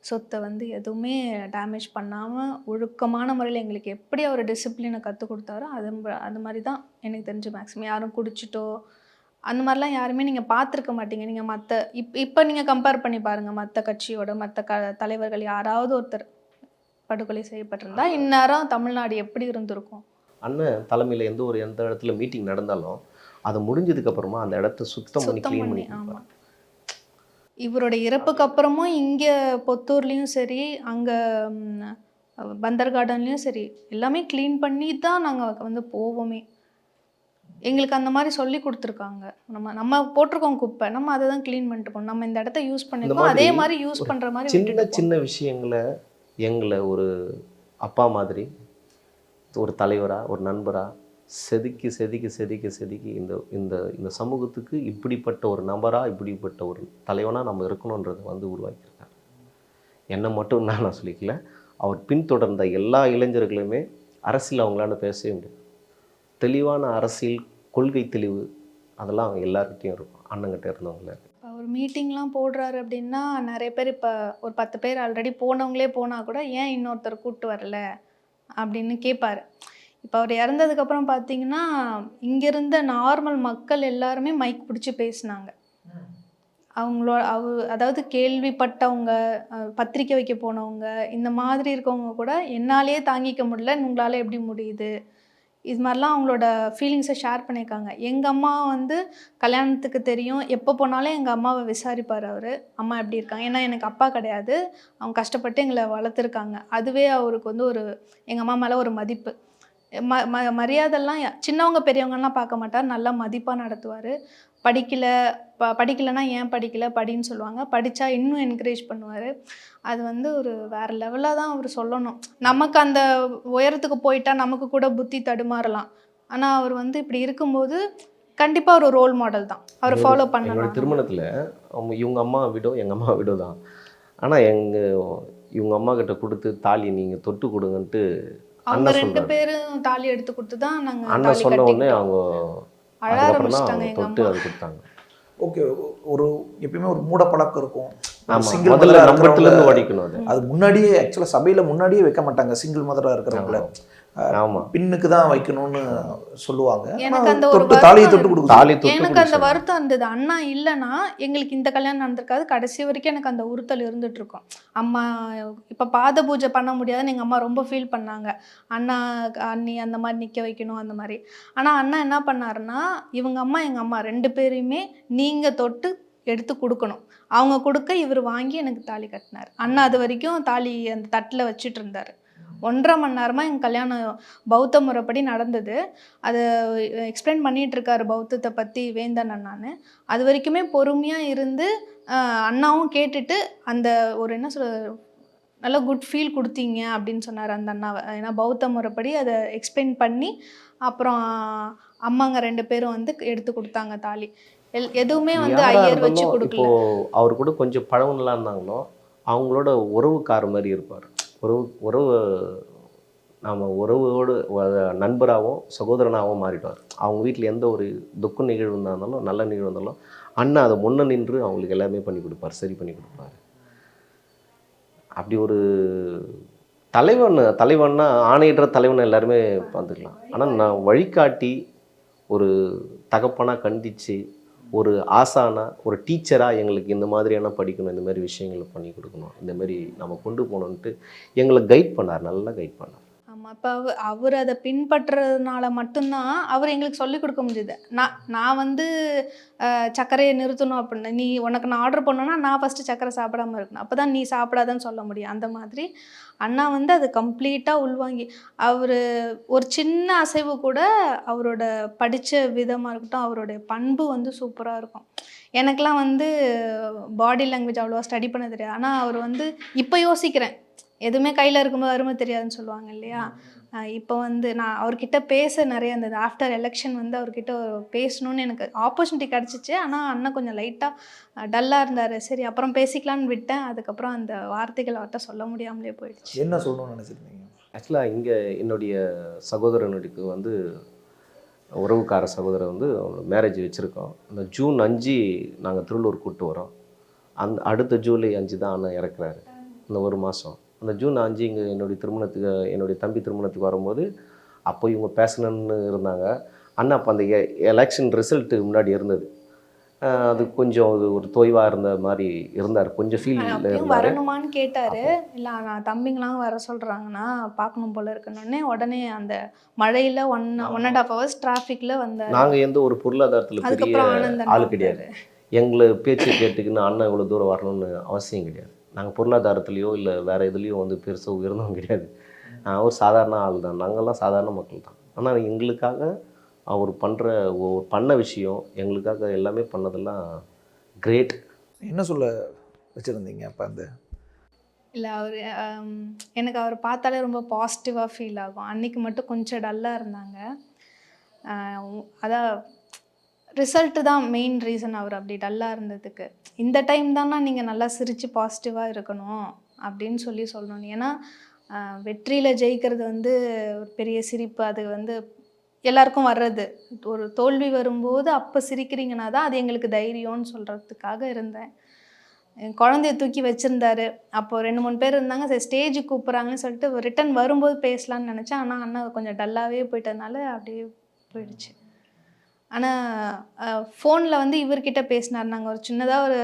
சொத்தை வந்து எதுவுமே டேமேஜ் பண்ணாமல் ஒழுக்கமான முறையில் எங்களுக்கு எப்படி அவர் டிசிப்ளினை கற்றுக் கொடுத்தாரோ அது மாதிரி தான் எனக்கு தெரிஞ்சு. மேக்ஸிமம் யாரும் குடிச்சிட்டோ அந்த மாதிரிலாம் யாருமே நீங்கள் பார்த்துருக்க மாட்டீங்க. நீங்கள் மற்ற இப்போ நீங்கள் கம்பேர் பண்ணி பாருங்கள், மற்ற கட்சியோட மற்ற தலைவர்கள் யாராவது ஒருத்தர் படுகொலை செய்யப்பட்டிருந்தா இந்நேரம் தமிழ்நாடு எப்படி இருந்திருக்கும்? அண்ணன் தலைமையில் எந்த இடத்துல மீட்டிங் நடந்தாலும் அது முடிஞ்சதுக்கப்புறமா அந்த இடத்த சுத்தம் பண்ணி. ஆமாம், இவரோட இறப்புக்கு அப்புறமும் இங்கே பொத்தூர்லேயும் சரி, அங்கே பந்தர் கார்டன்லேயும் சரி, எல்லாமே க்ளீன் பண்ணி தான் நாங்கள் வந்து போவோமே. எங்களுக்கு அந்த மாதிரி சொல்லி கொடுத்துருக்காங்க. நம்ம போட்டிருக்கோம் குப்பை, நம்ம அதை தான் க்ளீன் பண்ணிட்டு போகணும். நம்ம இந்த இடத்த யூஸ் பண்ணிருக்கோம், அதே மாதிரி யூஸ் பண்ணுற மாதிரி சின்ன விஷயங்களை எங்களை ஒரு அப்பா மாதிரி, ஒரு தலைவராக, ஒரு நண்பராக செதுக்கி இந்த சமூகத்துக்கு இப்படிப்பட்ட ஒரு நபராக, இப்படிப்பட்ட ஒரு தலைவனாக நம்ம இருக்கணுன்றதை வந்து உருவாக்கியிருக்காங்க. என்னை மட்டும் நான் சொல்லிக்கல, அவர் பின்தொடர்ந்த எல்லா இளைஞர்களுமே அரசியல் அவங்களால பேசவே முடியாது. தெளிவான அரசியல் கொள்கை தெளிவு அதெல்லாம் எல்லாருக்கிட்டையும் இருக்கும், அண்ணங்கிட்ட இருந்தவங்கள. அவர் மீட்டிங்லாம் போடுறாரு அப்படின்னா நிறைய பேர், இப்போ ஒரு 10 பேர் ஆல்ரெடி போனவங்களே போனால் கூட ஏன் இன்னொருத்தர் கூப்பிட்டு வரல அப்படின்னு கேட்பார். இப்போ அவர் இறந்ததுக்கப்புறம் பார்த்தீங்கன்னா இங்கேருந்த நார்மல் மக்கள் எல்லாருமே மைக் பிடிச்சி பேசினாங்க. அதாவது கேள்விப்பட்டவங்க, பத்திரிக்கை வைக்க போனவங்க, இந்த மாதிரி இருக்கவங்க கூட என்னாலேயே தாங்கிக்க முடியல, உங்களால் எப்படி முடியுது, இது மாதிரிலாம் அவங்களோட ஃபீலிங்ஸை ஷேர் பண்ணியிருக்காங்க. எங்கள் அம்மா வந்து கல்யாணத்துக்கு தெரியும், எப்போ போனாலும் எங்கள் அம்மாவை விசாரிப்பார் அவர், அம்மா எப்படி இருக்காங்க. ஏன்னா எனக்கு அப்பா கிடையாது, அவங்க கஷ்டப்பட்டு எங்களை வளர்த்துருக்காங்க. அதுவே அவருக்கு வந்து எங்கள் அம்மா மேலே ஒரு மதிப்பு, மரியாதைலாம் சின்னவங்க பெரியவங்கலாம் பார்க்க மாட்டார், நல்லா மதிப்பாக நடத்துவார். படிக்கலைன்னா ஏன் படிக்கலை, படின்னு சொல்லுவாங்க, படித்தா இன்னும் என்கரேஜ் பண்ணுவார். அது வந்து ஒரு வேறு லெவலாக தான் அவர் சொல்லணும். நமக்கு அந்த உயரத்துக்கு போயிட்டா நமக்கு கூட புத்தி தடுமாறலாம், ஆனால் அவர் வந்து இப்படி இருக்கும்போது கண்டிப்பாக ஒரு ரோல் மாடல் தான், அவர் ஃபாலோ பண்ணலாம். திருமணத்தில் இவங்க அம்மா விடோ எங்கள் அம்மா விடோ தான், ஆனால் இவங்க அம்மா கிட்ட கொடுத்து தாலி நீங்கள் தொட்டு கொடுங்கன்ட்டு அவங்க அண்ணன் 2 சொல்றாரு. பேரும் தாலி எடுத்து கொடுத்து தான் நாங்க அண்ணன் தாலி சொன்ன உடனே கட்டிக்கிட்டோம். அவங்க அழ அதுக்கப்புறம் தான் ஆரம்பிச்சிட்டாங்க அவங்க எங்க தொட்டு அம்மா. அது கொடுத்தாங்க. ஓகே, ஒரு எப்பயுமே ஒரு மூட பழக்கம் இருக்கும். ஆமா, சிங்கிள் முதல்ல மதரா நம்மகிட்ட இருந்து இருக்கிறவங்க வடிக்கணும் அது. அது முன்னாடியே ஆக்சுவலாக சபையில் முன்னாடியே வைக்க மாட்டாங்க. சிங்கிள் மதராக இருக்கிறவங்கள ஆமா, பின்னுக்கு தான் வைக்கணும்னு சொல்லுவாங்க. எனக்கு ஆனா அந்த ஒரு தொட்டு தாலியை வருத்தம் தொட்டு கொடுக்கும். தாலி தொட்டு எனக்கு கொடுக்க அந்த சொன்னாங்க. வருத்தம் இருந்தது. அண்ணா இல்லைன்னா எங்களுக்கு இந்த கல்யாணம் நடந்திருக்காது. கடைசி வரைக்கும் எனக்கு அந்த உறுத்தல் இருந்துட்டு இருக்கும். அம்மா இப்போ பாத பூஜை பண்ண முடியாதுன்னு எங்கள் அம்மா ரொம்ப ஃபீல் பண்ணாங்க. அண்ணா அண்ணி அந்த மாதிரி நிற்க வைக்கணும் அந்த மாதிரி. ஆனால் அண்ணா என்ன பண்ணாருன்னா, இவங்க அம்மா எங்கள் அம்மா 2 பேரையுமே நீங்கள் தொட்டு எடுத்து கொடுக்கணும். அவங்க கொடுக்க இவர் வாங்கி எனக்கு தாலி கட்டினார். அண்ணா அது வரைக்கும் தாலி அந்த தட்டில் வச்சுட்டு இருந்தார். 1.5 மணி நேரமாக எங்கள் கல்யாணம் பௌத்த முறைப்படி நடந்தது. அதை எக்ஸ்பிளைன் பண்ணிகிட்டு இருக்காரு பௌத்தத்தை பற்றி வேந்தன் அண்ணான்னு. அது வரைக்குமே பொறுமையாக இருந்து அண்ணாவும் கேட்டுட்டு அந்த ஒரு என்ன சொல்ற நல்ல குட் ஃபீல் கொடுத்தீங்க அப்படின்னு சொன்னார் அந்த அண்ணாவை. ஏன்னா பௌத்த முறைப்படி அதை எக்ஸ்பிளைன் பண்ணி அப்புறம் அம்மாங்க 2 பேரும் வந்து எடுத்து கொடுத்தாங்க தாலி. எதுவுமே வந்து யாரா ஐயர் வச்சு இருந்தாலும் கொடுக்கல. இப்போ அவர் கூட கொஞ்சம் பழகுனலாம் இருந்தாங்களோ அவங்களோட உறவுக்கார மாதிரி இருப்பார். உறவு நாம் உறவோடு நண்பராகவும் சகோதரனாகவும் மாறிடுவார். அவங்க வீட்டில் எந்த ஒரு துக்க நிகழ்வு இருந்தாலும் நல்ல நிகழ்வு இருந்தாலும் அண்ணா அதை முன்ன நின்று அவங்களுக்கு எல்லாமே பண்ணி கொடுப்பார், சரி பண்ணி கொடுப்பார். அப்படி ஒரு தலைவன்னா ஆணையிடுற தலைவனை எல்லாருமே பார்த்துக்கலாம். ஆனால் நான் வழிகாட்டி ஒரு தகப்பனாக கண்டித்து ஒரு ஆசானா ஒரு டீச்சராக எங்களுக்கு இந்த மாதிரியான படிக்கணும், இந்த மாதிரி விஷயங்களை பண்ணி கொடுக்கணும், இந்த மாதிரி நம்ம கொண்டு போகணுன்ட்டு எங்களை கைட் பண்ணார், நல்லா கைட் பண்ணார். ஆமாம், இப்போ அவர் அதை பின்பற்றுறதுனால மட்டும்தான் அவர் எங்களுக்கு சொல்லிக் கொடுக்க முடியுது. நான் வந்து சர்க்கரையை நிறுத்தணும் அப்படின்னு உனக்கு நான் ஆர்டர் பண்ணோன்னா நான் ஃபஸ்ட்டு சர்க்கரை சாப்பிடாமல் இருக்கணும், அப்போ தான் நீ சாப்பிடாதன்னு சொல்ல முடியும். அந்த மாதிரி அண்ணா வந்து அது கம்ப்ளீட்டாக உள்வாங்கி அவர் ஒரு சின்ன அசைவு கூட அவரோட படித்த விதமாக இருக்கட்டும், அவருடைய பண்பு வந்து சூப்பராக இருக்கும். எனக்கெலாம் வந்து பாடி லாங்குவேஜ் அவ்வளோவா ஸ்டடி பண்ண தெரியாது. ஆனால் அவர் வந்து இப்போ யோசிக்கிறேன், எதுவுமே கையில் இருக்கும்போது அருமை தெரியாதுன்னு சொல்லுவாங்க இல்லையா. இப்போ வந்து நான் அவர்கிட்ட பேச நிறைய இருந்தது. ஆஃப்டர் எலெக்ஷன் வந்து அவர்கிட்ட பேசணுன்னு எனக்கு ஆப்பர்ச்சுனிட்டி கிடச்சிச்சு. ஆனால் அண்ணன் கொஞ்சம் லைட்டாக டல்லாக இருந்தார். சரி அப்புறம் பேசிக்கலான்னு விட்டேன். அதுக்கப்புறம் அந்த வார்த்தைகள் அவர்கிட்ட சொல்ல முடியாமலே போயிடுச்சு. என்ன சொல்லணும்னு நினச்சிருந்தீங்க? ஆக்சுவலாக இங்கே என்னுடைய சகோதரனுக்கு வந்து உறவுக்கார சகோதரர் வந்து மேரேஜ் வச்சுருக்கோம். அந்த ஜூன் 5 நாங்கள் திருவள்ளூர் கூப்பிட்டு வரோம். அடுத்த ஜூலை 5 தான் அண்ணன் இறக்குறாரு. இந்த ஒரு மாதம் அந்த ஜூன் 5 இங்கே என்னுடைய தம்பி திருமணத்துக்கு வரும்போது அப்போ இவங்க பேசணுன்னு இருந்தாங்க. அண்ணா அப்போ அந்த எலெக்ஷன் ரிசல்ட்டு முன்னாடி இருந்தது. அது கொஞ்சம் ஒரு தொய்வாக இருந்த மாதிரி இருந்தார், கொஞ்சம் ஃபீல் இருந்தார். வரணுமான்னு கேட்டார். இல்லை நான் தம்பிங்களாம் வர சொல்கிறாங்கன்னா பார்க்கணும் போல இருக்குன்னு உடனே அந்த மழையில் 1.5 hours டிராஃபிக்கில் வந்தார். நாங்கள் எந்த ஒரு பொருளாதாரத்தில் பெரிய அதுக்கப்புறம் ஆனந்தன் ஆள் கிடையாது. எங்களை பேச்சு கேட்டுக்குன்னு அண்ணன் இவ்வளோ தூரம் வரணும்னு அவசியம் கிடையாது. நாங்கள் பொருளாதாரத்துலேயோ இல்லை வேறு எதுலேயோ வந்து பெருசாக உயர்ந்தவங்க கிடையாது. ஒரு சாதாரண ஆள் தான், நாங்கள்லாம் சாதாரண மக்கள் தான். ஆனால் எங்களுக்காக அவர் பண்ண விஷயம், எங்களுக்காக எல்லாமே பண்ணதெல்லாம் கிரேட். என்ன சொல்ல வச்சுருந்தீங்க அப்போ? அந்த இல்லை அவர் எனக்கு அவர் பார்த்தாலே ரொம்ப பாசிட்டிவாக ஃபீல் ஆகும். அன்றைக்கி மட்டும் கொஞ்சம் டல்லாக இருந்தாங்க. அதான் ரிசல்ட்டு தான் மெயின் ரீசன் அவர் அப்படி டல்லாக இருந்ததுக்கு. இந்த டைம் தானே நீங்கள் நல்லா சிரித்து பாசிட்டிவாக இருக்கணும் அப்படின்னு சொல்லணும். ஏன்னா வெற்றியில் ஜெயிக்கிறது வந்து ஒரு பெரிய சிரிப்பு, அது வந்து எல்லாருக்கும் வர்றது. ஒரு தோல்வி வரும்போது அப்போ சிரிக்கிறீங்கன்னா தான் அது எங்களுக்கு தைரியம்னு சொல்கிறதுக்காக இருந்தேன். என் குழந்தைய தூக்கி வச்சுருந்தாரு. அப்போது 2-3 பேர் இருந்தாங்க. சரி ஸ்டேஜுக்கு கூப்பிட்றாங்கன்னு சொல்லிட்டு ரிட்டன் வரும்போது பேசலான்னு நினச்சேன். ஆனால் அண்ணா கொஞ்சம் டல்லாகவே போயிட்டதுனால அப்படியே போயிடுச்சு. ஆனால் ஃபோனில் வந்து இவர்கிட்ட பேசினார். நாங்கள் ஒரு சின்னதாக ஒரு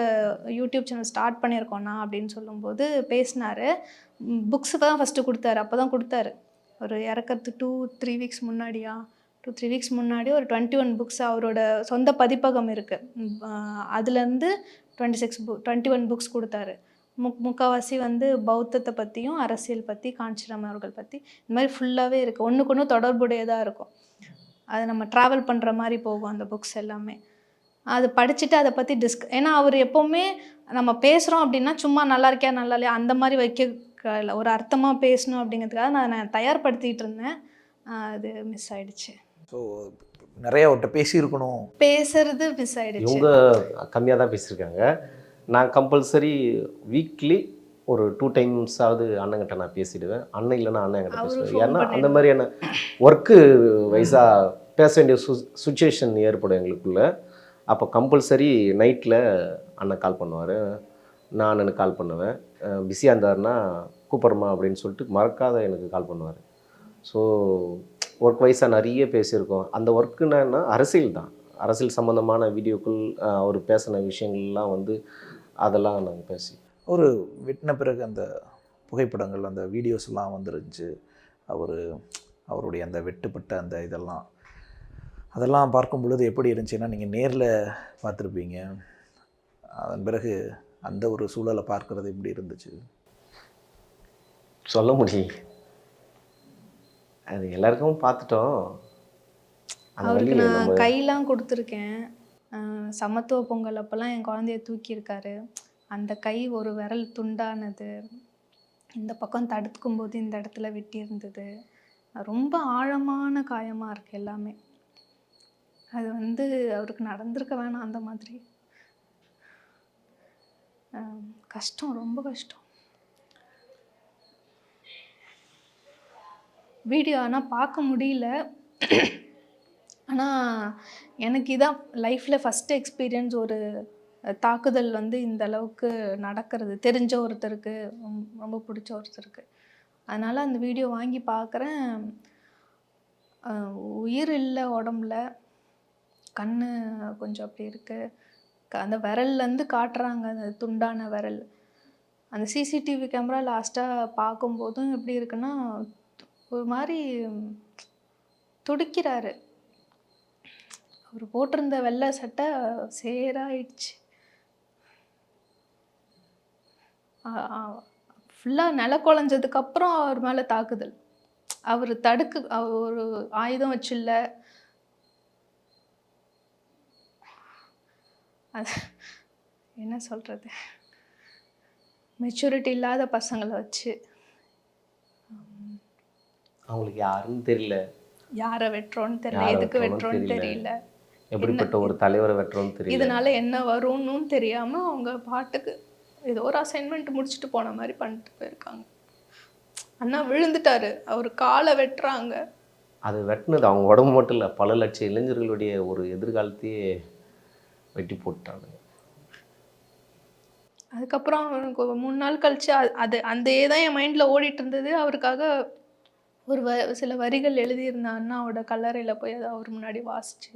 யூடியூப் சேனல் ஸ்டார்ட் பண்ணியிருக்கோண்ணா அப்படின்னு சொல்லும்போது பேசினார். புக்ஸுக்கு தான் ஃபஸ்ட்டு கொடுத்தாரு. அப்போ தான் கொடுத்தாரு, ஒரு இறக்கிறதுக்கு 2-3 வீக்ஸ் முன்னாடியா 2-3 வீக்ஸ் முன்னாடி ஒரு 21 புக்ஸ் அவரோட சொந்த பதிப்பகம் இருக்குது. அதுலேருந்து 21 புக்ஸ் கொடுத்தாரு. முக்கால்வாசி வந்து பௌத்தத்தை பற்றியும் அரசியல் பற்றி, காஞ்சிராமன் அவர்கள் பற்றி, இந்த மாதிரி ஃபுல்லாகவே இருக்குது. ஒன்றுக்கு ஒன்று தொடர்புடையதாக இருக்கும். அது நம்ம ட்ராவல் பண்ணுற மாதிரி போகும் அந்த புக்ஸ் எல்லாமே. அது படிச்சுட்டு அதை பற்றி ஏன்னா அவர் எப்போவுமே நம்ம பேசுகிறோம் அப்படின்னா சும்மா நல்லா இருக்கியா நல்லா இல்லையா அந்த மாதிரி வைக்க ஒரு அர்த்தமாக பேசணும் அப்படிங்கிறதுக்காக நான் தயார்படுத்திகிட்டு இருந்தேன். அது மிஸ் ஆகிடுச்சு. ஸோ நிறைய அவர்கிட்ட பேசியிருக்கணும், பேசுறது மிஸ் ஆகிடுச்சு. இவங்க கம்மியாக தான் பேசியிருக்காங்க. நான் கம்பல்சரி வீக்லி ஒரு 2 டைம்ஸாவது அண்ணங்கிட்ட நான் பேசிடுவேன். அண்ணன் இல்லைன்னா அண்ணன் என்கிட்ட அவரு பேசுவேன். phone ஏன்னா அந்த பண்ணிடுவாரு. மாதிரியான ஒர்க்கு வைஸாக பேச வேண்டிய சுச்சுவேஷன் ஏற்படும் எங்களுக்குள்ள. அப்போ கம்பல்சரி நைட்டில் அண்ணன் கால் பண்ணுவார், நான் அண்ணனுக்கு கால் பண்ணுவேன். பிஸியாக இருந்தாருன்னா கூப்பிட்றமா அப்படின்னு சொல்லிட்டு மறக்காத எனக்கு கால் பண்ணுவார். ஸோ ஒர்க் வைஸாக நிறைய பேசியிருக்கோம். அந்த ஒர்க்குன்னா அரசியல் தான், அரசியல் சம்மந்தமான வீடியோக்கள், அவர் பேசின விஷயங்கள்லாம் வந்து அதெல்லாம் நாங்கள் பேசி ஒரு வெட்டின பிறகு அந்த புகைப்படங்கள், அந்த வீடியோஸ் எல்லாம் வந்துருந்துச்சு. அவருடைய அந்த வெட்டுப்பட்ட அந்த அதெல்லாம் பார்க்கும் பொழுது எப்படி இருந்துச்சுன்னா, நீங்கள் நேரில் பார்த்துருப்பீங்க. அதன் பிறகு அந்த ஒரு சூழலை பார்க்குறது எப்படி இருந்துச்சு? சொல்ல முடியும். அது எல்லாருக்கும் பார்த்துட்டோம். அந்த அவருக்கு வழியை நான் நம்ம கையெல்லாம் கொடுத்துருக்கேன். சமத்துவ பொங்கல் அப்போல்லாம் என் குழந்தைய தூக்கியிருக்காரு. அந்த கை ஒரு விரல் துண்டானது, இந்த பக்கம் தடுக்கும் போது இந்த இடத்துல வெட்டியிருந்தது. ரொம்ப ஆழமான காயமாக இருக்குது எல்லாமே. அது வந்து அவருக்கு நடந்திருக்க வேணாம் அந்த மாதிரி. கஷ்டம், ரொம்ப கஷ்டம். வீடியோ ஆனால் பார்க்க முடியல. ஆனால் எனக்கு இதான் லைஃப்பில் ஃபஸ்ட்டு எக்ஸ்பீரியன்ஸ். ஒரு தாக்குதல் வந்து இந்த அளவுக்கு நடக்கிறது தெரிஞ்ச ஒருத்தருக்கு, ரொம்ப பிடிச்ச ஒருத்தருக்கு. அதனால் அந்த வீடியோ வாங்கி பார்க்குறேன். உயிர் இல்லை உடம்புல, கண் கொஞ்சம் அப்படி இருக்குது. அந்த விரல்லேருந்து காட்டுறாங்க, அந்த துண்டான விரல். அந்த சிசிடிவி கேமரா லாஸ்ட்டாக பார்க்கும்போதும் எப்படி இருக்குன்னா, ஒரு மாதிரி துடிக்கிறாரு. அவர் போட்டிருந்த வெள்ளை சட்டை சேராயிடுச்சு. ஃபுல்லாக நில குழஞ்சதுக்கப்புறம் அவர் மேலே தாக்குதல். அவர் ஒரு ஆயுதம் வச்சில்ல. அது என்ன சொல்கிறது, மெச்சூரிட்டி இல்லாத பசங்களை வச்சு அவங்களுக்கு யாருன்னு தெரியல, யாரை வெட்டுறோன்னு தெரியல, யாரை எதுக்கு வெட்டுறோன்னு வெட்டுறோன்னு தெரியல, தெரியல, எப்படிப்பட்ட ஒரு தலைவரை வெட்டுறோன்னு தெரியல. இதனால என்ன வரும்னு தெரியாமல் அவங்க பாட்டுக்கு ஏதோ ஒரு அசைன்மெண்ட் முடிச்சுட்டு போன மாதிரி பண்ணிட்டு போயிருக்காங்க. அண்ணா விழுந்துட்டாரு, அவர் காலை வெட்டுறாங்க. அது வெட்டினது அவங்க உடம்பு மட்டும் இல்லை, பல லட்சம் இளைஞர்களுடைய ஒரு எதிர்காலத்தையே வெட்டி போட்டாங்க. அதுக்கப்புறம் அவனுக்கு ஒரு 3 நாள் கழிச்சு அந்த தான் என் மைண்டில் ஓடிட்டு இருந்தது. அவருக்காக ஒரு சில வரிகள் எழுதியிருந்தேன். அண்ணாவோட கல்லறையில் போய் அதை அவர் முன்னாடி வாசிச்சு,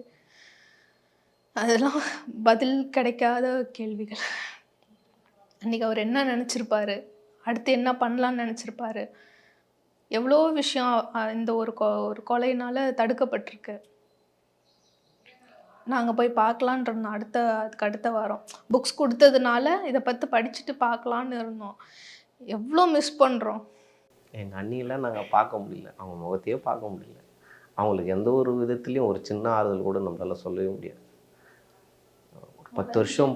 அதெல்லாம் பதில் கிடைக்காத கேள்விகள். அன்றைக்கி அவர் என்ன நினச்சிருப்பாரு, அடுத்து என்ன பண்ணலான்னு நினச்சிருப்பாரு. எவ்வளோ விஷயம் இந்த ஒரு கொலையினால் தடுக்கப்பட்டிருக்கு. நாங்கள் போய் பார்க்கலான் இருந்தோம். அதுக்கு அடுத்த வாரம் புக்ஸ் கொடுத்ததுனால இதை பற்றி படிச்சுட்டு பார்க்கலான்னு இருந்தோம். எவ்வளோ மிஸ் பண்ணுறோம். எங்கள் அண்ணியெல்லாம் நாங்கள் பார்க்க முடியல, அவங்க முகத்தையே பார்க்க முடியல. அவங்களுக்கு எந்த ஒரு விதத்துலேயும் ஒரு சின்ன ஆறுதல் கூட நம்மளால் சொல்லவே முடியாது. ஒரு 10 வருஷம்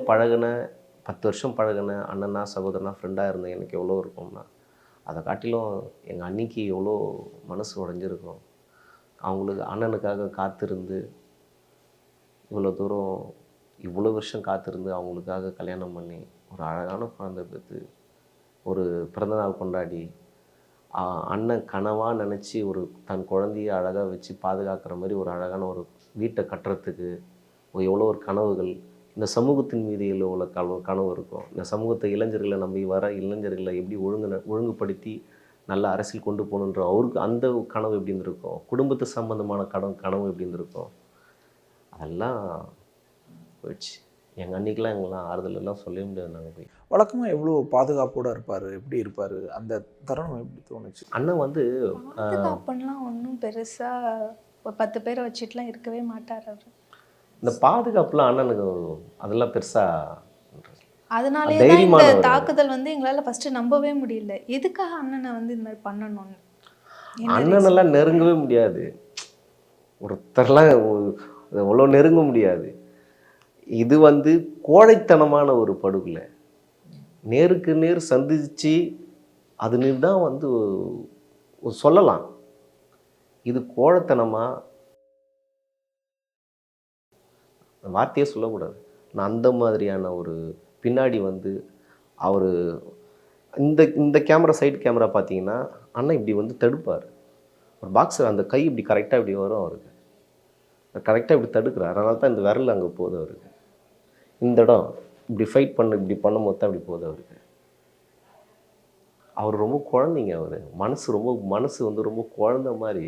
பழகின அண்ணனா சகோதரனா ஃப்ரெண்டாக இருந்த எனக்கு எவ்வளோ இருக்கும்னா, அதை காட்டிலும் எங்கள் அன்னிக்கு எவ்வளோ மனசு உடைஞ்சிருக்கும். அவங்களுக்கு அண்ணனுக்காக காத்திருந்து இவ்வளோ தூரம், இவ்வளோ வருஷம் காத்திருந்து அவங்களுக்காக கல்யாணம் பண்ணி ஒரு அழகான குழந்தை பெற்று ஒரு பிறந்தநாள் கொண்டாடி அண்ணன் கனவாக நினச்சி ஒரு தன் குழந்தைய அழகாக வச்சு பாதுகாக்கிற மாதிரி ஒரு அழகான ஒரு வீட்டை கட்டுறதுக்கு எவ்வளோ ஒரு கனவுகள், இந்த சமூகத்தின் மீது உள்ள கனவு இருக்கும். இந்த சமூகத்தை இளைஞர்களை நம்பி வர இளைஞர்களை எப்படி ஒழுங்குபடுத்தி நல்ல அரசியல் கொண்டு போகணுன்ற அவருக்கு அந்த கனவு எப்படி இருந்திருக்கும், குடும்பத்து சம்பந்தமான கனவு எப்படி இருந்திருக்கும், அதெல்லாம் போயிடுச்சு. எங்கள் அன்றைக்கெலாம் எங்கெல்லாம் ஆறுதல் எல்லாம் சொல்லவே முடியாது. நாங்கள் போய் வழக்கமாக எவ்வளோ பாதுகாப்போடு இருப்பார், எப்படி இருப்பார், அந்த தருணம் எப்படி தோணுச்சு? அண்ணன் வந்து பாதுகாப்புலாம் ஒன்றும் பெருசாக ஒரு 10 பேரை வச்சுட்டுலாம் இருக்கவே மாட்டார் அவர். இந்த பாதுகாப்புலாம் அண்ணனுக்கு அதெல்லாம் பெருசாக, அதனாலே தான் இந்த தாக்குதல் வந்து எங்களால் ஃபஸ்ட்டு நம்பவே முடியல. எதுக்காக அண்ணனை வந்து இந்த மாதிரி பண்ணணும்னு அண்ணனெல்லாம் நெருங்கவே முடியாது, ஒருத்தர்லாம் அவ்வளோ நெருங்க முடியாது. இது வந்து கோழைத்தனமான ஒரு படுகொலை. நேருக்கு நேர் சந்திச்சு அது தான் வந்து சொல்லலாம். இது கோழைத்தனமாக வார்த்தையே சொல்லக்கூடாது. நான் அந்த மாதிரியான ஒரு பின்னாடி வந்து அவர் இந்த கேமரா சைடு கேமரா பார்த்தீங்கன்னா அண்ணன் இப்படி வந்து தடுப்பார். ஒரு பாக்ஸர் அந்த கை இப்படி கரெக்டாக இப்படி வரும் அவருக்கு. கரெக்டாக இப்படி தடுக்கிறார். அதனால தான் இந்த விரல் அங்கே போகுது அவருக்கு. இந்த இடம் இப்படி ஃபைட் இப்படி பண்ணும்போது தான் இப்படி போகுது அவருக்கு. அவர் ரொம்ப குழந்தைங்க. அவர் மனசு வந்து ரொம்ப குழந்த மாதிரி.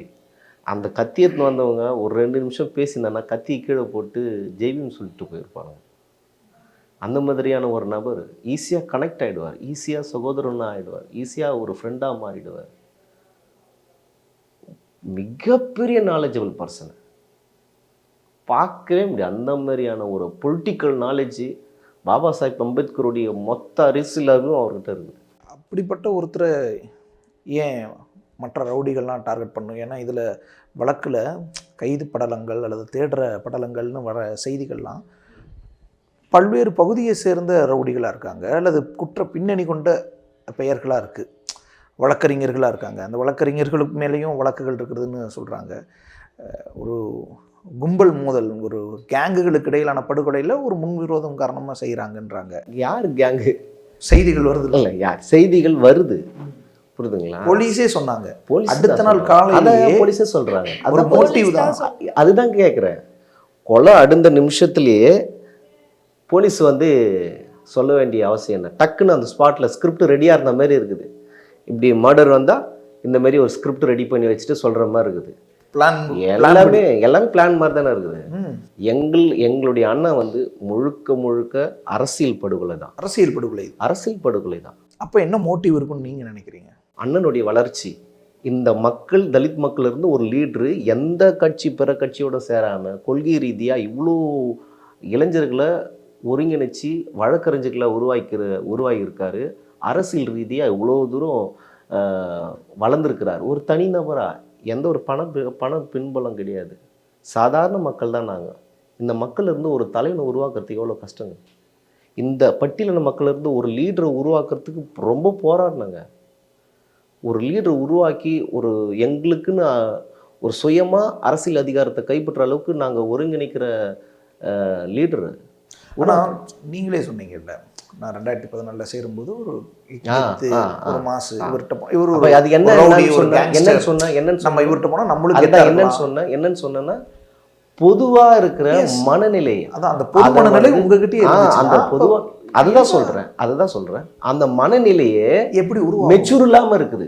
அந்த கத்தி எடுத்துன்னு வந்தவங்க ஒரு 2 நிமிஷம் பேசினான்னா கத்தியை கீழே போட்டு ஜெய்வின்னு சொல்லிட்டு போயிருப்பாங்க. அந்த மாதிரியான ஒரு நபர் ஈஸியாக கனெக்ட் ஆகிடுவார், ஈஸியாக சகோதரனாக ஆகிடுவார், ஈஸியாக ஒரு ஃப்ரெண்டாக மாறிடுவார். மிகப்பெரிய நாலேஜபிள் பர்சன். பார்க்கவே முடியாது. அந்த மாதிரியான ஒரு பொலிட்டிக்கல் நாலேஜ் பாபா சாஹிப் அம்பேத்கருடைய மொத்த அரசியலாகவும் அவர்கிட்ட இருக்குது. அப்படிப்பட்ட ஒருத்தரை ஏன் மற்ற ரவுடிகள்லாம் டார்கெட் பண்ணும்? ஏன்னா இதில் வழக்கில் கைது படலங்கள் அல்லது தேடுற படலங்கள்னு வர செய்திகள்லாம் பல்வேறு பகுதியை சேர்ந்த ரவுடிகளாக இருக்காங்க, அல்லது குற்ற பின்னணி கொண்ட பெயர்களாக இருக்குது, வழக்கறிஞர்களாக இருக்காங்க. அந்த வழக்கறிஞர்களுக்கு மேலேயும் வழக்குகள் இருக்குதுன்னு சொல்கிறாங்க. ஒரு கும்பல் மோதல், ஒரு கேங்குகளுக்கு இடையிலான படுகொலையில் ஒரு முன்விரோதம் காரணமாக செய்கிறாங்கன்றாங்க. யார் கேங்கு? செய்திகள் வருது இல்லை, யார் செய்திகள் வருது, புரியுதுங்களா? போலீஸே சொன்னாங்க. போலீஸ் அடுத்த நாள் காலையிலேயே போலீஸே சொல்கிறாங்க. ஒரு மோட்டிவ் தான். அதுதான் கேட்குறேன். கொலை அடுத்த நிமிஷத்துலேயே போலீஸ் வந்து சொல்ல வேண்டிய அவசியம் என்ன? டக்குன்னு அந்த ஸ்பாட்டில் ஸ்கிரிப்ட் ரெடியாக இருந்த மாதிரி இருக்குது. இப்படி மர்டர் வந்தால் இந்த மாதிரி ஒரு ஸ்கிரிப்ட் ரெடி பண்ணி வச்சுட்டு சொல்கிற மாதிரி இருக்குது. எல்லாமே பிளான் மாதிரி தானே இருக்குது. எங்களுடைய அண்ணன் வந்து முழுக்க அரசியல் படுகொலை தான். அரசியல் படுகொலை தான். அப்போ என்ன மோட்டிவ் இருக்குன்னு நீங்கள் நினைக்கிறீங்க? அண்ணனுடைய வளர்ச்சி, இந்த மக்கள், தலித் மக்கள் இருந்து ஒரு லீட்ரு எந்த கட்சி பிற கட்சியோட சேராமல் கொள்கை ரீதியாக இவ்வளோ இளைஞர்களை ஒருங்கிணைச்சி வழக்கறிஞர்களை உருவாகியிருக்காரு. அரசியல் ரீதியாக இவ்வளோ தூரம் வளர்ந்துருக்கிறார். ஒரு தனிநபராக எந்த ஒரு பண பின்புலம் கிடையாது. சாதாரண மக்கள் தான் நாங்கள். இந்த மக்கள் இருந்து ஒரு தலைவனை உருவாக்குறதுக்கு எவ்வளோ கஷ்டங்க. இந்த பட்டியலின மக்கள் இருந்து ஒரு லீடரை உருவாக்குறதுக்கு ரொம்ப போராடினாங்க. ஒரு லீடரை உருவாக்கி ஒரு எங்களுக்குன்னு ஒரு சுயமாக அரசியல் அதிகாரத்தை கைப்பற்ற அளவுக்கு நாங்கள் ஒருங்கிணைக்கிற லீடரு. ஆனால் நீங்களே சொன்னீங்கல்ல, நான் 2014 சேரும்போது ஒரு மாசு இவர்கிட்ட அது என்னன்னு சொன்னா பொதுவா இருக்கிற மனநிலை, அந்த பொது மனநிலை உங்ககிட்டயே அந்த பொதுவா அதுதான் சொல்றேன். அந்த மனநிலையே எப்படி மெச்சூர் இல்லாம இருக்குது.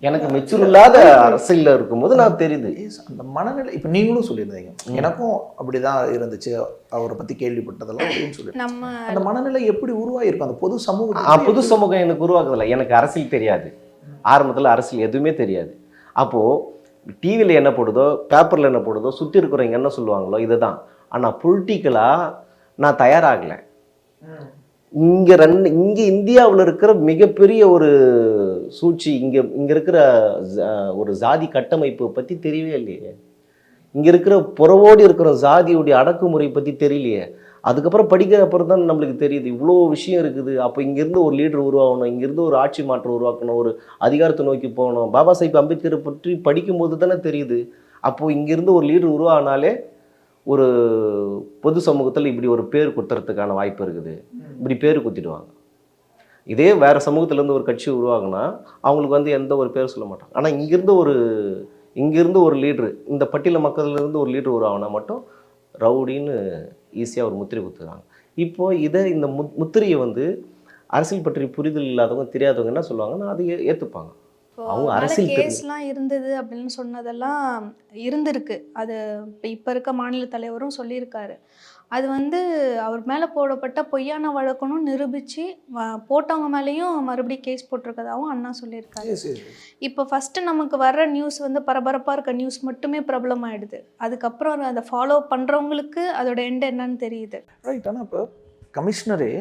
எனக்கு மெச்சூர் இல்லாத அரசியல்ல இருக்கும்போது நான் தெரியுது அந்த மனநிலை. இப்போ நீங்களும் சொல்லியிருந்தீங்க, எனக்கும் அப்படிதான் இருந்துச்சு அவரை பத்தி கேள்விப்பட்டதெல்லாம் அப்படின்னு சொல்லி. அந்த மனநிலை எப்படி உருவாயிருக்கும் அந்த பொது சமூகம்? பொது சமூகம் எனக்கு உருவாக்குதில்ல. எனக்கு அரசியல் தெரியாது. ஆரம்பத்தில் அரசியல் எதுவுமே தெரியாது. அப்போ டிவியில் என்ன போடுதோ, பேப்பரில் என்ன போடுதோ, சுற்றி இருக்கிறவங்க என்ன சொல்லுவாங்களோ இதுதான். ஆனால் பொலிட்டிக்கலாக நான் தயாராகலை. இங்கே இந்தியாவில் இருக்கிற மிகப்பெரிய ஒரு சூழ்ச்சி, இங்கே இருக்கிற ஒரு ஜாதி கட்டமைப்பு பற்றி தெரியவே இல்லையே. இங்கே இருக்கிற புறவோடு இருக்கிற ஜாதியுடைய அடக்குமுறை பற்றி தெரியலையே. அதுக்கப்புறம் படிக்கிற அப்புறம் தான் நம்மளுக்கு தெரியுது இவ்வளோ விஷயம் இருக்குது. அப்போ இங்கேருந்து ஒரு லீடர் உருவாகணும், இங்கேருந்து ஒரு ஆட்சி மாற்றம் உருவாக்கணும், ஒரு அதிகாரத்தை நோக்கி போகணும். பாபா சாஹிப் அம்பேத்கரை பற்றி படிக்கும்போது தானே தெரியுது. அப்போது இங்கேருந்து ஒரு லீடர் உருவாகினாலே ஒரு பொது சமூகத்தில் இப்படி ஒரு பேர் குத்துறதுக்கான வாய்ப்பு இருக்குது. இப்படி பேர் குத்திடுவாங்க. இதே வேறு சமூகத்திலேருந்து ஒரு கட்சி உருவாகுனா அவங்களுக்கு வந்து எந்த ஒரு பேர் சொல்ல மாட்டாங்க. ஆனால் இங்கேருந்து ஒரு லீட்ரு, இந்த பட்டியல மக்கள்லேருந்து ஒரு லீட்ரு உருவாகினா மட்டும் ரவுடின்னு ஈஸியாக ஒரு முத்திரை குத்துறாங்க. இப்போது இந்த முத்திரையை வந்து அரசியல் பற்றி புரிதல் இல்லாதவங்க, தெரியாதவங்க என்ன சொல்லுவாங்கன்னா அதை ஏற்றுப்பாங்க. அவங்க அரசியல் கேஸ்லாம் இருந்தது அப்படின்னு சொன்னதெல்லாம் இருந்திருக்கு. அது இப்போ இருக்க மாநில தலைவரும் சொல்லியிருக்காரு. அது வந்து அவர் மேலே போடப்பட்ட பொய்யான வழக்குன்னு நிரூபித்து போட்டவங்க மேலேயும் மறுபடியும் கேஸ் போட்டிருக்கதாகவும் அண்ணா சொல்லியிருக்காரு. இப்போ ஃபஸ்ட்டு நமக்கு வர்ற நியூஸ் வந்து பரபரப்பாக இருக்க நியூஸ் மட்டுமே ப்ராப்ளம் ஆகிடுது. அதுக்கப்புறம் அதை ஃபாலோ பண்ணுறவங்களுக்கு அதோட எண்ட் என்னன்னு தெரியுது. ரைட். ஆனால் இப்போ கமிஷனரே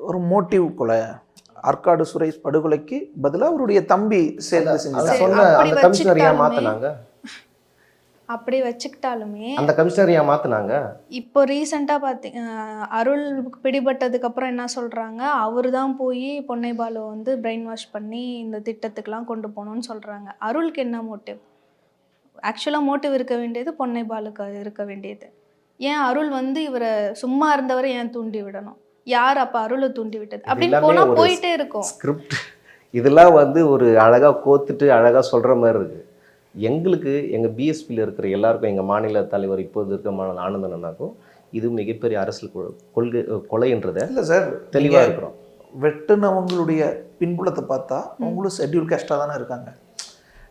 ஒரு மோட்டிவ் கொலை, ஆற்காடு சுரேஷ் படுகொலைக்கு பதிலாக அவருடைய தம்பி சேர்ந்து மாற்றினாங்க. அப்படி வச்சுக்கிட்டாலுமே அந்த கமிஷனர் ஏன் மாற்றினாங்க? இப்போ ரீசெண்டாக அருள் பிடிபட்டதுக்கப்புறம் என்ன சொல்கிறாங்க, அவர் தான் போய் பொன்னை பாலு வந்து பிரெயின் வாஷ் பண்ணி இந்த திட்டத்துக்கெலாம் கொண்டு போகணுன்னு சொல்கிறாங்க. அருளுக்கு என்ன மோட்டிவ்? ஆக்சுவலாக மோட்டிவ் இருக்க வேண்டியது பொன்னை பாலுக்கு இருக்க வேண்டியது. ஏன் அருள் வந்து இவரை சும்மா இருந்தவரை ஏன் தூண்டி விடணும்? யார் அப்ப அருளை தூண்டி விட்டது அப்படின்னு எல்லாமே போனா ஒரு போயிட்டே இருக்கும். ஸ்கிரிப்ட் இதெல்லாம் வந்து ஒரு அழகாக கோத்துட்டு அழகாக சொல்கிற மாதிரி இருக்குது. எங்களுக்கு எங்கள் பிஎஸ்பியில் இருக்கிற எல்லாருக்கும், எங்கள் மாநில தலைவர் இப்போது இருக்க மாநில ஆனந்தன் அண்ணாக்கும் இது மிகப்பெரிய அரசியல் கொள்கை கொலைன்றதை இல்லை சார், தெளிவாக இருக்கிறோம். வெட்டுனவங்களுடைய பின்புலத்தை பார்த்தா அவங்களும் ஷெட்யூல் கேஸ்டாக தானே இருக்காங்க.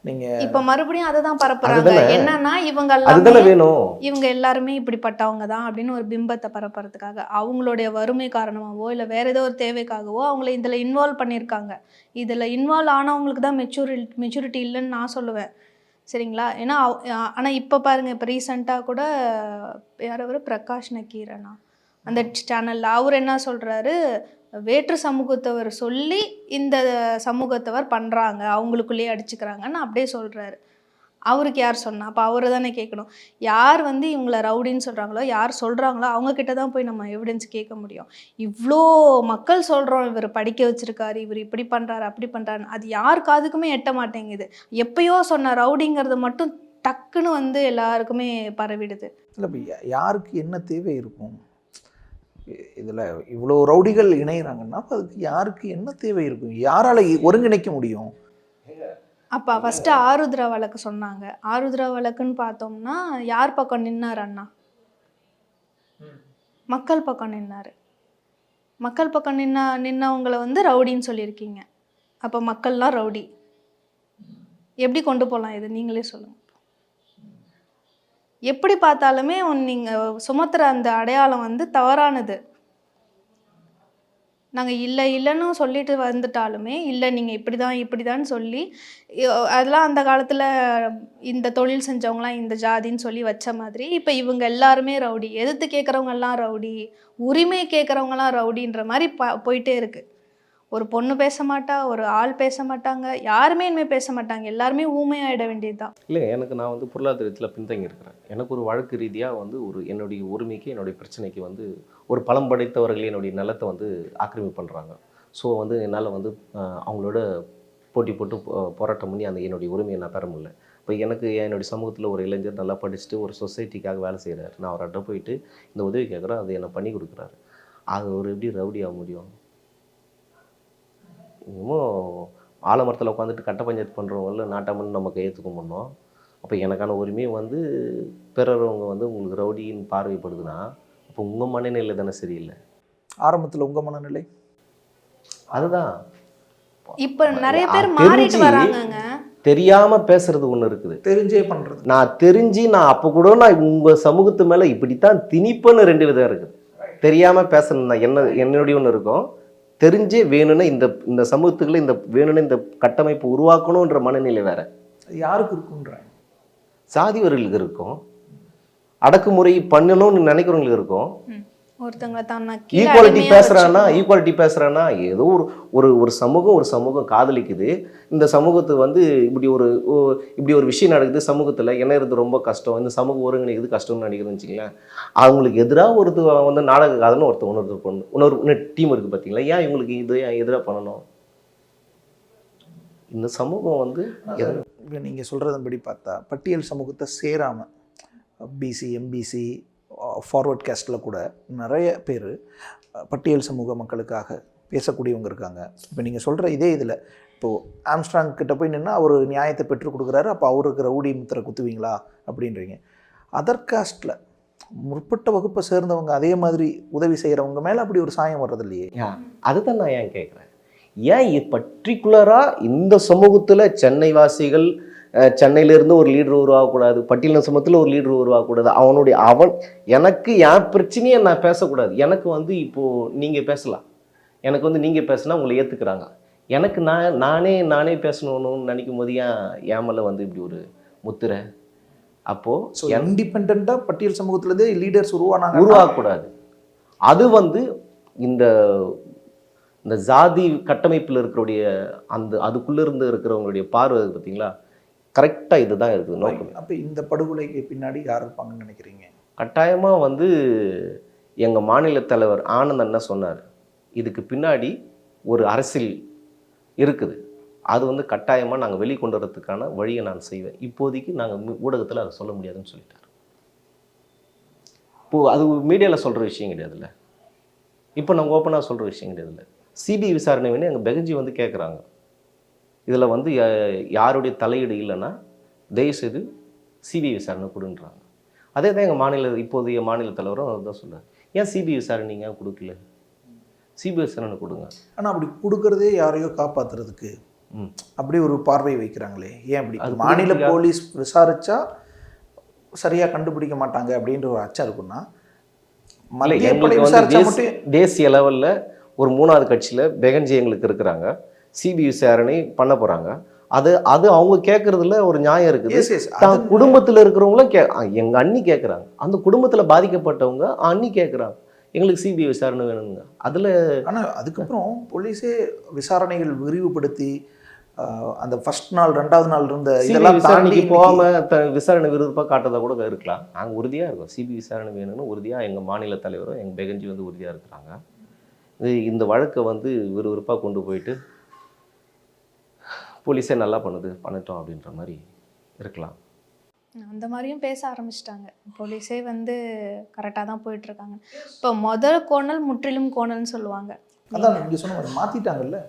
நீங்கள் இப்ப மறுபடியும் அததான் பரப்புறாங்க. அதுதானே. என்னன்னா இவங்க அதுதானே எல்லாமே வேணும். இவங்க எல்லாருமே இப்படிப்பட்டவங்க தான் அப்படின்னு ஒரு பிம்பத்தை பரப்புறதுக்காக, அவங்களுடைய வறுமை காரணமாவோ இல்லை வேற ஏதோ ஒரு தேவைக்காகவோ அவங்கள இதில் இன்வால்வ் பண்ணியிருக்காங்க. இதில் இன்வால்வ் ஆனவங்களுக்கு தான் மெச்சூரிட்டி இல்லைன்னு நான் சொல்லுவேன். சரிங்களா? ஏன்னா ஆனால் இப்போ பாருங்கள், இப்போ ரீசண்டாக கூட யார் அவர் பிரகாஷ் நக்கீரனா அந்த சேனலில் அவர் என்ன சொல்கிறாரு, வேற்று சமூகத்தவர் சொல்லி இந்த சமூகத்தவர் பண்ணுறாங்க, அவங்களுக்குள்ளேயே அடிச்சுக்கிறாங்கன்னு அப்படியே சொல்கிறாரு. அவருக்கு யார் சொன்னா? அப்போ அவரை தானே கேட்கணும். யார் வந்து இவங்கள ரவுடின்னு சொல்கிறாங்களோ, யார் சொல்கிறாங்களோ அவங்கக்கிட்ட தான் போய் நம்ம எவிடன்ஸ் கேட்க முடியும். இவ்வளோ மக்கள் சொல்கிறோம், இவர் படிக்க வச்சுருக்காரு, இவர் இப்படி பண்ணுறாரு அப்படி பண்ணுறாருன்னு, அது யார் காதுக்குமே எட்ட மாட்டேங்குது. எப்பயோ சொன்ன ரவுடிங்கிறது மட்டும் டக்குன்னு வந்து எல்லாருக்குமே பரவிடுது. இல்லை, இப்போ யாருக்கு என்ன தேவை இருக்கும் இதில்? இவ்வளோ ரவுடிகள் இணைகிறாங்கன்னா அப்போ அதுக்கு யாருக்கு என்ன தேவை இருக்கும்? யாரால் ஒருங்கிணைக்க முடியும்? அப்போ ஃபஸ்ட்டு ஆருத்ரா வழக்கு சொன்னாங்க. ஆருத்ரா வழக்குன்னு பார்த்தோம்னா யார் பக்கம் நின்னார் அண்ணா? மக்கள் பக்கம் நின்னார். மக்கள் பக்கம் நின்னவங்களை வந்து ரவுடின்னு சொல்லியிருக்கீங்க. அப்போ மக்கள்லாம் ரவுடி எப்படி கொண்டு போகலாம் இது? நீங்களே சொல்லுங்கள். எப்படி பார்த்தாலுமே நீங்கள் சுமத்துற அந்த அடையாளம் வந்து தவறானது. நாங்கள் இல்லைன்னு சொல்லிட்டு வந்துட்டாலுமே, இல்லை நீங்கள் இப்படிதான் சொல்லி, அதெல்லாம் அந்த காலத்தில் இந்த தொழில் செஞ்சவங்களாம் இந்த ஜாதின்னு சொல்லி வச்ச மாதிரி, இப்போ இவங்க எல்லாருமே ரவுடி, எதிர்த்து கேட்குறவங்கெல்லாம் ரவுடி, உரிமை கேட்குறவங்கலாம் ரவுடின்ற மாதிரி போயிட்டே இருக்குது. ஒரு பொண்ணு பேச மாட்டா, ஒரு ஆள் பேச மாட்டாங்க, யாருமே இனிமேல் பேச மாட்டாங்க, எல்லாருமே ஊமையாயிட வேண்டியது தான். இல்லை, எனக்கு நான் வந்து பொருளாதாரத்தில் பின்தங்கி இருக்கிறேன். எனக்கு ஒரு வழக்கு ரீதியாக வந்து என்னுடைய உரிமைக்கு, என்னுடைய பிரச்சனைக்கு வந்து ஒரு பலம் படைத்தவர்கள் என்னுடைய நிலத்தை வந்து ஆக்கிரமிப்பு பண்ணுறாங்க. ஸோ வந்து என்னால் வந்து அவங்களோட போட்டி போட்டு போராட்டம் பண்ணி அந்த என்னுடைய உரிமையை நான் பெற முடியல. இப்போ எனக்கு என்னுடைய சமூகத்தில் ஒரு இளைஞர் நல்லா படிச்சுட்டு ஒரு சொசைட்டிக்காக வேலை செய்கிறாரு. நான் அவர்கிட்ட போயிட்டு இந்த உதவி கேட்குறேன், அது என்னை பண்ணி கொடுக்குறாரு. அது ஒரு எப்படி ரவுடி ஆக முடியும்? இன்னமும் ஆலமரத்தில் உட்காந்துட்டு கட்ட பஞ்சாயத்து பண்ணுறவங்கள நாட்டாமன்னு நம்ம கையெழுத்து கும்பிடணும். அப்போ எனக்கான உரிமையை வந்து பெறறவங்க வந்து உங்களுக்கு ரவுடின்னு பார்வைப்படுதுன்னா அப்போ உங்கள் மனநிலை தானே சரியில்லை. ஆரம்பத்தில் உங்கள் மனநிலை அதுதான். இப்போ நிறைய பேர் மாறிட்டு வராங்கங்க. தெரியாமல் பேசுறது ஒன்று இருக்குது, தெரிஞ்சே பண்ணுறது. நான் அப்போ கூட நான் உங்கள் சமூகத்து மேலே இப்படித்தான் திணிப்புன்னு 2 விதம் இருக்குது. தெரியாமல் பேசணும்னா என்னுடைய ஒன்று இருக்கும், தெரிஞ்சே வேணும்னா இந்த சமூகத்துக்குள்ள இந்த வேணும்னு இந்த கட்டமைப்பு உருவாக்கணுன்ற மனநிலை வேற. யாருக்கு இருக்குன்ற சாதிவர்களுக்கு இருக்கும், அடக்குமுறை பண்ணணும்னு நினைக்கிறவங்களுக்கு இருக்கும். ஈக்குவாலிட்டி பேசுறான்னா ஏதோ ஒரு சமூகம் காதலிக்குது. இந்த சமூகத்து வந்து இப்படி ஒரு விஷயம் நடக்குது சமூகத்தில், என்ன இருந்து ரொம்ப கஷ்டம், இந்த சமூகம் ஒருங்கிணைக்குது கஷ்டம்னு நினைக்கிறதுன்னு வச்சுங்களேன். அவங்களுக்கு எதிராக ஒருத்தர் வந்து நாடக காதல்னு இன்னொரு டீம் இருக்குது பார்த்தீங்களா? ஏன் இவங்களுக்கு எதிராக பண்ணணும்? இந்த சமூகம் வந்து நீங்கள் சொல்கிறதன்படி பார்த்தா பட்டியல் சமூகத்தை சேராமல் பிசி, எம்பிசி, ஃபார்வர்ட் கேஸ்டில் கூட நிறைய பேர் பட்டியல் சமூக மக்களுக்காக பேசக்கூடியவங்க இருக்காங்க. இப்போ நீங்கள் சொல்கிற இதே இதில் இப்போது ஆம்ஸ்ட்ராங் கிட்ட போய் நின்னா அவர் நியாயத்தை பெற்றுக் கொடுக்குறாரு, அப்போ அவருக்கு ரவுடி முத்திரை குத்துவீங்களா அப்படின்றீங்க. அதர் காஸ்டில் முற்பட்ட வகுப்பை சேர்ந்தவங்க அதே மாதிரி உதவி செய்கிறவங்க மேலே அப்படி ஒரு சாயம் வர்றது இல்லையே? அதுதான் நான் ஏன் கேட்குறேன். ஏன் பர்டிகுலராக இந்த சமூகத்தில் சென்னை வாசிகள், சென்னையிலேருந்து ஒரு லீடர் உருவாகக்கூடாது, பட்டியல் சமூகத்தில் ஒரு லீடர் உருவாகக்கூடாது, எனக்கு என் பிரச்சனையை நான் பேசக்கூடாது. எனக்கு வந்து இப்போது நீங்கள் பேசலாம், எனக்கு வந்து நீங்கள் பேசினா உங்களை ஏற்றுக்கிறாங்க, எனக்கு நானே பேசணும்னு நினைக்கும் போது என் மேலே வந்து இப்படி ஒரு முத்திரை. அப்போது இண்டிபெண்ட்டாக பட்டியல் சமூகத்துலேருந்தே லீடர்ஸ் உருவாகக்கூடாது. அது வந்து இந்த ஜாதி கட்டமைப்பில் இருக்கிறவுடைய அதுக்குள்ளே இருந்து இருக்கிறவங்களுடைய பார்வை பார்த்தீங்களா, கரெக்டாக இதுதான் இருக்குது நோக்கம். அப்போ இந்த படுகொலைக்கு பின்னாடி யார் இருப்பாங்கன்னு நினைக்கிறீங்க? கட்டாயமாக வந்து எங்கள் மாநில தலைவர் ஆனந்த் என்ன சொன்னார், இதுக்கு பின்னாடி ஒரு அரசியல் இருக்குது, அது வந்து கட்டாயமாக நாங்கள் வெளிக்கொண்டு வரதுக்கான வழியை நான் செய்வேன். இப்போதைக்கு நாங்கள் ஊடகத்தில் அதை சொல்ல முடியாதுன்னு சொல்லிட்டார். இப்போது அது மீடியாவில் சொல்கிற விஷயம் கிடையாதுல்ல. இப்போ நம்ம ஓப்பனாக சொல்கிற விஷயம் கிடையாது. சிபிஐ விசாரணை வேணும் எங்கள் பெகஞ்சி வந்து கேட்குறாங்க. இதில் வந்து யாருடைய தலையீடு இல்லைன்னா தயவுசெய்து சிபிஐ விசாரணை கொடுன்றாங்க. அதே தான் எங்கள் இப்போதைய மாநில தலைவரும் அதுதான் சொல்கிறார். ஏன் சிபிஐ விசாரணை நீங்கள் கொடுக்கல? சிபிஐ விசாரணை கொடுங்க. ஆனால் அப்படி கொடுக்கறதே யாரையோ காப்பாற்றுறதுக்கு அப்படி ஒரு பார்வை வைக்கிறாங்களே, ஏன் அப்படி? அது மாநில போலீஸ் விசாரிச்சா சரியாக கண்டுபிடிக்க மாட்டாங்க அப்படின்ற ஒரு அச்சம் இருக்குன்னா, தேசிய லெவலில் ஒரு 3வது கட்சியில் பெகஞ்சி எங்களுக்கு இருக்கிறாங்க, சிபிஐ விசாரணை பண்ண போகிறாங்க. அது அவங்க கேட்கறதுல ஒரு நியாயம் இருக்குது. தான் குடும்பத்தில் இருக்கிறவங்களும் எங்கள் அண்ணி கேட்குறாங்க, அந்த குடும்பத்தில் பாதிக்கப்பட்டவங்க அண்ணி கேட்குறாங்க எங்களுக்கு சிபிஐ விசாரணை வேணுங்க. அதில் ஆனால் அதுக்கப்புறம் போலீஸே விசாரணைகள் விரிவுபடுத்தி அந்த ஃபர்ஸ்ட் நாள் 2வது நாள் இருந்த இதெல்லாம் விசாரணைக்கு போகாமல் விசாரணை விருப்பமாக காட்டுறதா கூட இருக்கலாம். நாங்கள் உறுதியாக இருக்கோம், சிபிஐ விசாரணை வேணும்னு உறுதியாக எங்கள் மாநில தலைவரும் எங்கள் பெகஞ்சி வந்து உறுதியாக இருக்கிறாங்க. இந்த வழக்கை வந்து விறுவிறுப்பாக கொண்டு போயிட்டு போலீஸே நல்லா பண்ணட்டும் அப்படின்ற மாதிரி இருக்கலாம். அந்த மாதிரியும் பேச ஆரம்பிச்சிட்டாங்க. போலீஸே வந்து கரெக்டாக தான் போயிட்டுருக்காங்க. இப்போ முதல் கோணல் முற்றிலும் கோணல்னு சொல்லுவாங்க. அதான் நீங்கள் சொன்ன மாதிரி மாற்றிட்டாங்கல்ல,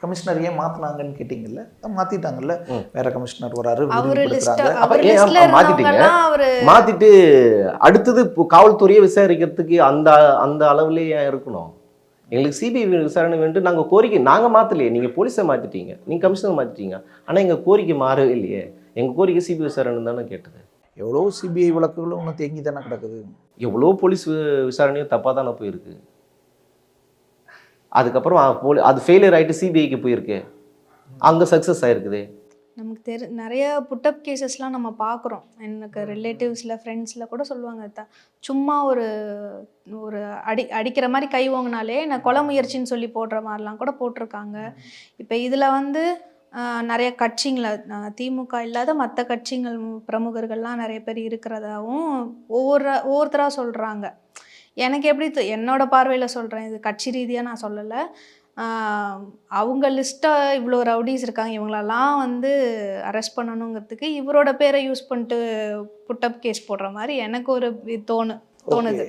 கமிஷனர் ஏன் மாற்றினாங்கன்னு கேட்டிங்கல்ல, மாற்றிட்டாங்கல்ல, வேற கமிஷனர் வராரு, மாற்றிட்டு அடுத்தது காவல்துறையை விசாரிக்கிறதுக்கு அந்த அளவுலேயே ஏன் இருக்கணும்? எங்களுக்கு சிபிஐ விசாரணை வேண்டு நாங்கள் கோரிக்கை நாங்கள் மாற்றலையே, நீங்கள் போலீஸை மாற்றிட்டீங்க, நீங்கள் கமிஷனர் மாற்றிட்டீங்க, ஆனால் எங்கள் கோரிக்கை மாறவே இல்லையே. எங்கள் கோரிக்கை சிபிஐ விசாரணை தானே கேட்டது. எவ்வளோ சிபிஐ வழக்குகளும் ஒன்று தேங்கி தானே கிடக்குது. எவ்வளோ போலீஸ் விசாரணையும் தப்பாக தானே போயிருக்கு. அதுக்கப்புறம் அது ஃபெயிலியர் ஆகிட்டு சிபிஐக்கு போயிருக்கு, அங்கே சக்ஸஸ் ஆகிருக்குது. நமக்கு நிறைய புட்டப் கேசஸ்லாம் நம்ம பார்க்குறோம். எனக்கு ரிலேட்டிவ்ஸில் ஃப்ரெண்ட்ஸில் கூட சொல்லுவாங்க, சும்மா ஒரு அடிக்கிற மாதிரி கை ஓங்கினாலே நான் கொலை முயற்சின்னு சொல்லி போடுற மாதிரிலாம் கூட போட்டிருக்காங்க. இப்போ இதில் வந்து நிறைய கட்சிங்களை திமுக இல்லாத மற்ற கட்சிகள் பிரமுகர்கள்லாம் நிறைய பேர் இருக்கிறதாவும் ஒவ்வொருத்தராக சொல்கிறாங்க. எனக்கு எப்படி என்னோட பார்வையில் சொல்கிறேன், இது கட்சி ரீதியாக நான் சொல்லலை. அவங்க லிஸ்ட்டாக இவ்வளோ ரவுடிஸ் இருக்காங்க, இவங்களெல்லாம் வந்து அரெஸ்ட் பண்ணணுங்கிறதுக்கு இவரோட பேரை யூஸ் பண்ணிட்டு புட்டப் கேஸ் போடுற மாதிரி எனக்கு ஒரு தோணுது.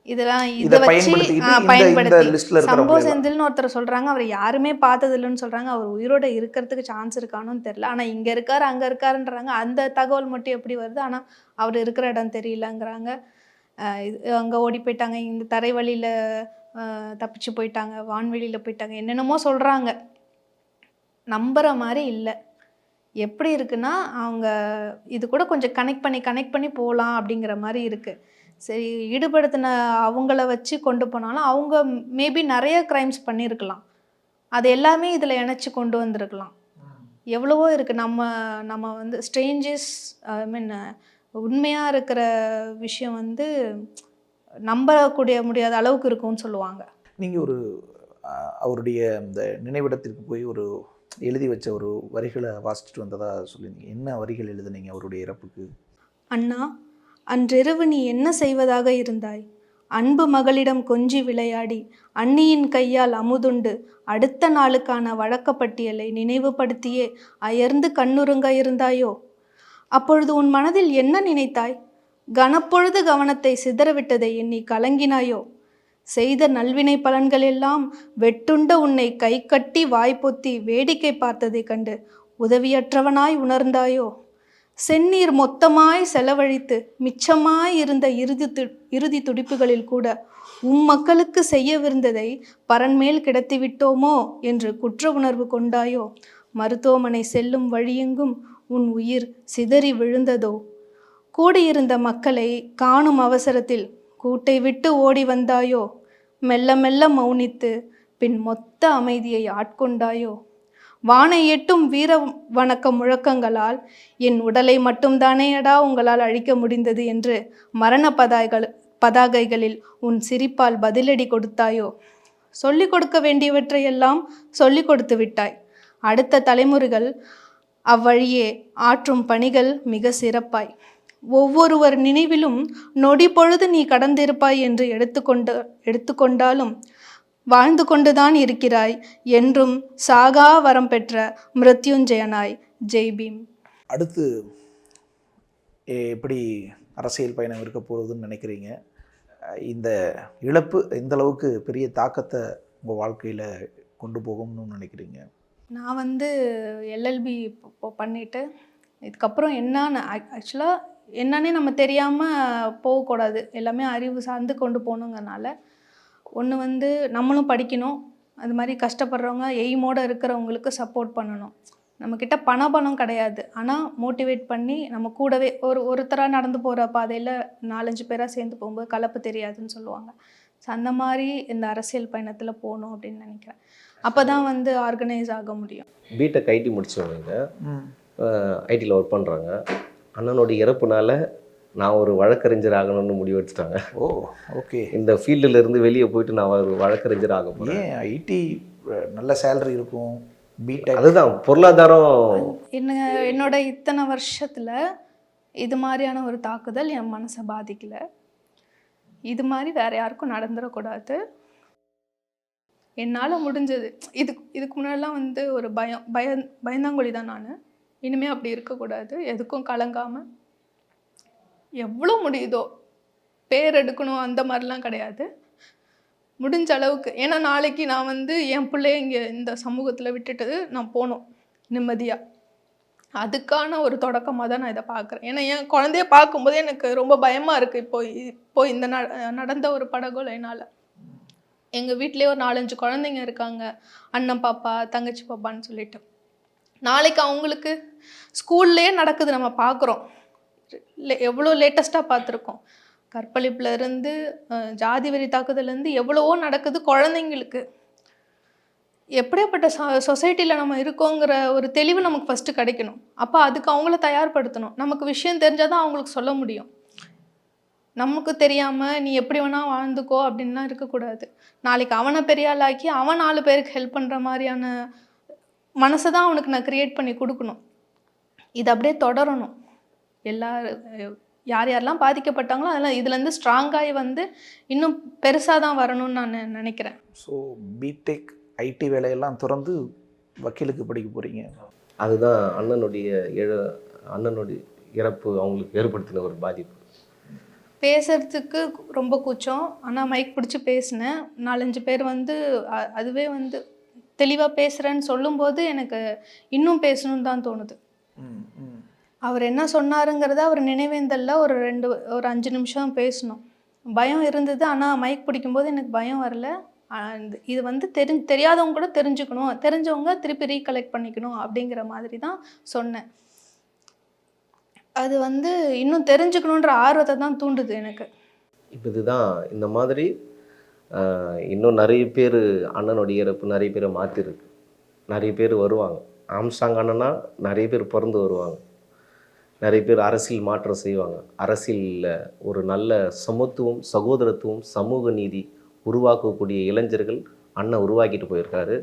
இதெல்லாம் இதை வச்சு பயன்படுத்தி சம்போ செந்தில்னு ஒருத்தர் சொல்கிறாங்க, அவர் யாருமே பார்த்ததில்லைன்னு சொல்கிறாங்க. அவர் உயிரோட இருக்கிறதுக்கு சான்ஸ் இருக்கானுன்னு தெரில. ஆனால் இங்கே இருக்காரு அங்கே இருக்காருன்றாங்க. அந்த தகவல் மட்டும் எப்படி வருது, ஆனால் அவர் இருக்கிற இடம் தெரியலங்கிறாங்க. அங்கே ஓடி போயிட்டாங்க, இந்த தரை வழியில் தப்பிச்சு போயிட்டாங்க, வான்வெளியில் போயிட்டாங்க, என்னென்னமோ சொல்கிறாங்க. நம்புகிற மாதிரி இல்லை. எப்படி இருக்குன்னா அவங்க இது கூட கொஞ்சம் கனெக்ட் பண்ணி போகலாம் அப்படிங்கிற மாதிரி இருக்குது. சரி, ஈடுபடுத்தின அவங்கள வச்சு கொண்டு போனாலும் அவங்க மேபி நிறைய க்ரைம்ஸ் பண்ணியிருக்கலாம், அது எல்லாமே இதில் இணைச்சி கொண்டு வந்திருக்கலாம். எவ்வளவோ இருக்குது. நம்ம வந்து ஸ்ட்ரேஞ்சஸ் உண்மையாக இருக்கிற விஷயம் வந்து நம்பக்கூடிய முடியாத அளவுக்கு இருக்கும்னு சொல்லுவாங்க. நீங்கள் அவருடைய இந்த நினைவிடத்திற்கு போய் எழுதி வச்ச ஒரு வரிகளை வாசிச்சுட்டு வந்ததா சொல்லியிருந்தீங்க. என்ன வரிகள் எழுதுனீங்க அவருடைய இறப்புக்கு? அண்ணா, அன்றிரவு நீ என்ன செய்வதாக இருந்தாய்? அன்பு மகளிடம் கொஞ்சி விளையாடி அண்ணியின் கையால் அமுதுண்டு அடுத்த நாளுக்கான வழக்கப்பட்டியலை நினைவுபடுத்தியே அயர்ந்து கண்ணுறங்க இருந்தாயோ? அப்பொழுது உன் மனதில் என்ன நினைத்தாய்? கனப்பொழுது கவனத்தை சிதறவிட்டதை எண்ணி கலங்கினாயோ? செய்த நல்வினை பலன்கள் எல்லாம் வெட்டுண்ட உன்னை கை கட்டி வாய்ப்பொத்தி வேடிக்கை பார்த்ததை கண்டு உதவியற்றவனாய் உணர்ந்தாயோ? செந்நீர் மொத்தமாய் செலவழித்து மிச்சமாய் இருந்த இறுதி துடிப்புகளில் கூட மக்களுக்கு செய்யவிருந்ததை பரன்மேல் கிடத்திவிட்டோமோ என்று குற்ற உணர்வு கொண்டாயோ? மருத்துவமனை செல்லும் வழியெங்கும் உன் உயிர் சிதறி விழுந்ததோ? கூடியிருந்த மக்களை காணும் அவசரத்தில் கூட்டை விட்டு ஓடி வந்தாயோ? மெல்ல மெல்ல மௌனித்து பின் மொத்த அமைதியை ஆட்கொண்டாயோ? வானை எட்டும் வீர வணக்க முழக்கங்களால் என் உடலை மட்டும்தானேடா உங்களால் அழிக்க முடிந்தது என்று மரண பதாகைகளில் உன் சிரிப்பால் பதிலடி கொடுத்தாயோ? சொல்லிக் கொடுக்க வேண்டியவற்றையெல்லாம் சொல்லிக் கொடுத்து விட்டாய். அடுத்த தலைமுறைகள் அவ்வழியே ஆற்றும் பணிகள் மிக சிறப்பாய். ஒவ்வொருவர் நினைவிலும் நொடி பொழுது நீ கடந்திருப்பாய் என்று எடுத்துக்கொண்டாலும் வாழ்ந்து கொண்டுதான் இருக்கிறாய் என்றும் சாகா வரம் பெற்ற மிருத்யுஞ்சயனாய். ஜெய் பீம். அடுத்து எப்படி அரசியல் பயணம் இருக்க போகுதுன்னு நினைக்கிறீங்க? இந்த இழப்பு எந்த அளவுக்கு பெரிய தாக்கத்தை உங்கள் வாழ்க்கையில் கொண்டு போகும்னு நினைக்கிறீங்க? நான் வந்து எல்எல்பி பண்ணிவிட்டு இதுக்கப்புறம் என்னன்னு ஆக்சுவலாக என்னன்னே நம்ம தெரியாமல் போகக்கூடாது, எல்லாமே அறிவு சார்ந்து கொண்டு போகணுங்கிறனால ஒன்று வந்து நம்மளும் படிக்கணும், அது மாதிரி கஷ்டப்படுறவங்க எய்மோடு இருக்கிறவங்களுக்கு சப்போர்ட் பண்ணணும். நம்மக்கிட்ட பணம் கிடையாது, ஆனால் மோட்டிவேட் பண்ணி நம்ம கூடவே ஒருத்தராக நடந்து போகிற பாதையில் 4-5 பேராக சேர்ந்து போகும்போது கலப்பு தெரியாதுன்னு சொல்லுவாங்க. ஸோ அந்த மாதிரி இந்த அரசியல் பயணத்தில் போகணும் அப்படின்னு நினைக்கிறேன். அப்போ தான் வந்து ஆர்கனைஸ் ஆக முடியும். பிடெக் ஐடி முடித்தவங்க ஐடியில் ஒர்க் பண்ணுறாங்க. அண்ணனோட இறப்புனால நான் ஒரு வழக்கறிஞர் ஆகணும்னு முடிவு எடுத்துட்டாங்க. ஓ, ஓகே. இந்த ஃபீல்டில் இருந்து வெளியே போயிட்டு நான் ஒரு வழக்கறிஞர் ஆக போகிறேன். ஏன் ஐடி நல்ல சேலரி இருக்கும், பிடெக் அதுதான் பொருளாதாரம். என்னோட இத்தனை வருஷத்தில் இது மாதிரியான ஒரு தாக்குதல் என் மனசை பாதிக்கலை. இது மாதிரி வேறு யாருக்கும் நடந்துடக்கூடாது. என்னால் முடிஞ்சது. இதுக்கு முன்னாடிலாம் வந்து ஒரு பயந்தாங்கொழி தான் நான். இனிமேல் அப்படி இருக்கக்கூடாது. எதுக்கும் கலங்காமல் எவ்வளோ முடியுதோ பேர் எடுக்கணும் அந்த மாதிரிலாம் கிடையாது, முடிஞ்ச அளவுக்கு. ஏன்னா நாளைக்கு நான் வந்து என் பிள்ளைய இங்கே இந்த சமூகத்தில் விட்டுட்டு நான் போகணும் நிம்மதியாக. அதுக்கான ஒரு தொடக்கமாக தான் நான் இதை பார்க்குறேன். ஏன்னா என் குழந்தைய பார்க்கும்போது எனக்கு ரொம்ப பயமாக இருக்குது. இப்போ இந்த நடந்த ஒரு படுகொலையினால் எங்கள் வீட்டிலே ஒரு 4-5 குழந்தைங்க இருக்காங்க, அண்ணன் பாப்பா தங்கச்சி பாப்பான்னு சொல்லிட்டு. நாளைக்கு அவங்களுக்கு ஸ்கூல்லையே நடக்குது, நம்ம பார்க்குறோம். எவ்வளோ லேட்டஸ்ட்டாக பார்த்துருக்கோம். கற்பழிப்புலேருந்து ஜாதி வெறி தாக்குதலேருந்து எவ்வளவோ நடக்குது குழந்தைங்களுக்கு. எப்படியாப்பட்ட சொசைட்டியில் நம்ம இருக்கோங்கிற ஒரு தெளிவு நமக்கு ஃபஸ்ட்டு கிடைக்கணும். அப்போ அதுக்கு அவங்கள தயார்படுத்தணும். நமக்கு விஷயம் தெரிஞ்சால் தான் அவங்களுக்கு சொல்ல முடியும். நமக்கு தெரியாமல் நீ எப்படி வேணால் வாழ்ந்துக்கோ அப்படின்லாம் இருக்கக்கூடாது. நாளைக்கு அவனை பெரிய ஆளாக்கி அவன் 4 பேருக்கு ஹெல்ப் பண்ணுற மாதிரியான மனசை தான் அவனுக்கு நான் க்ரியேட் பண்ணி கொடுக்கணும். இது அப்படியே தொடரணும். யார் யாரெல்லாம் பாதிக்கப்பட்டாங்களோ அதெல்லாம் இதுலேருந்து ஸ்ட்ராங்காகி வந்து இன்னும் பெருசாக தான் வரணும்னு நான் நினைக்கிறேன். ஸோ பிடெக் ஐடி வேலையெல்லாம் திறந்து வக்கீலுக்கு படிக்க போகிறீங்க. அதுதான் அண்ணனுடைய இறப்பு அவங்களுக்கு ஏற்படுத்தின ஒரு பாதிப்பு. பேசுறதுக்கு ரொம்ப கூச்சம், ஆனால் மைக் பிடிச்சி பேசினேன். 4-5 பேர் வந்து அதுவே வந்து தெளிவாக பேசுகிறேன்னு சொல்லும்போது எனக்கு இன்னும் பேசணுன்னு தான் தோணுது. அவர் என்ன சொன்னாருங்கிறத அவர் நினைவேந்தலில் ஒரு 5 நிமிஷம் பேசணும். பயம் இருந்தது, ஆனால் மைக் பிடிக்கும்போது எனக்கு பயம் வரல. இது வந்து தெரியாதவங்க கூட தெரிஞ்சுக்கணும், தெரிஞ்சவங்க திருப்பி ரீகலெக்ட் பண்ணிக்கணும் அப்படிங்கிற மாதிரி தான் சொன்னேன். அது வந்து இன்னும் தெரிஞ்சுக்கணுன்ற ஆர்வத்தை தான் தூண்டுது எனக்கு. இப்போ இதுதான் இந்த மாதிரி இன்னும் நிறைய பேர் அண்ணனுடைய இறப்பு நிறைய பேரை மாற்றிருக்கு. நிறைய பேர் வருவாங்க. ஆம்ஸ்ட்ராங் அண்ணனா நிறைய பேர் பிறந்து வருவாங்க. நிறைய பேர் அரசியல் மாற்றம் செய்வாங்க. அரசியலில் ஒரு நல்ல சமத்துவம், சகோதரத்துவம், சமூக நீதி உருவாக்கக்கூடிய இளைஞர்கள் அண்ணன் உருவாக்கிட்டு போயிருக்காரு.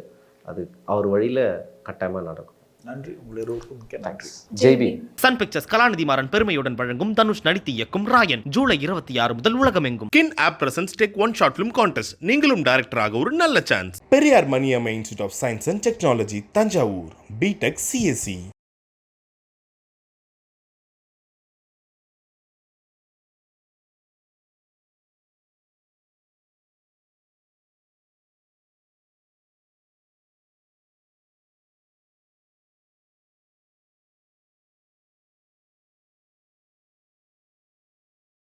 அது அவர் வழியில் கட்டாயமாக நடக்கும். நன்றி, உங்கள் இருவருக்கும் மிக்க நன்றி. ஜெய்பி. சன் பிக்சர்ஸ் கலாநிதி மாறன் பெருமையுடன் வழங்கும் தனுஷ் நடித்து இயக்கும் ராயன் ஜூலை 26 முதல் உலகமெங்கும். Kin of presence take 1 short film contest. நீங்களும் டைரக்டர் ஆக ஒரு நல்ல chance. Periyar Maniammai institute of science and technology, Thanjavur. B Tech CSC.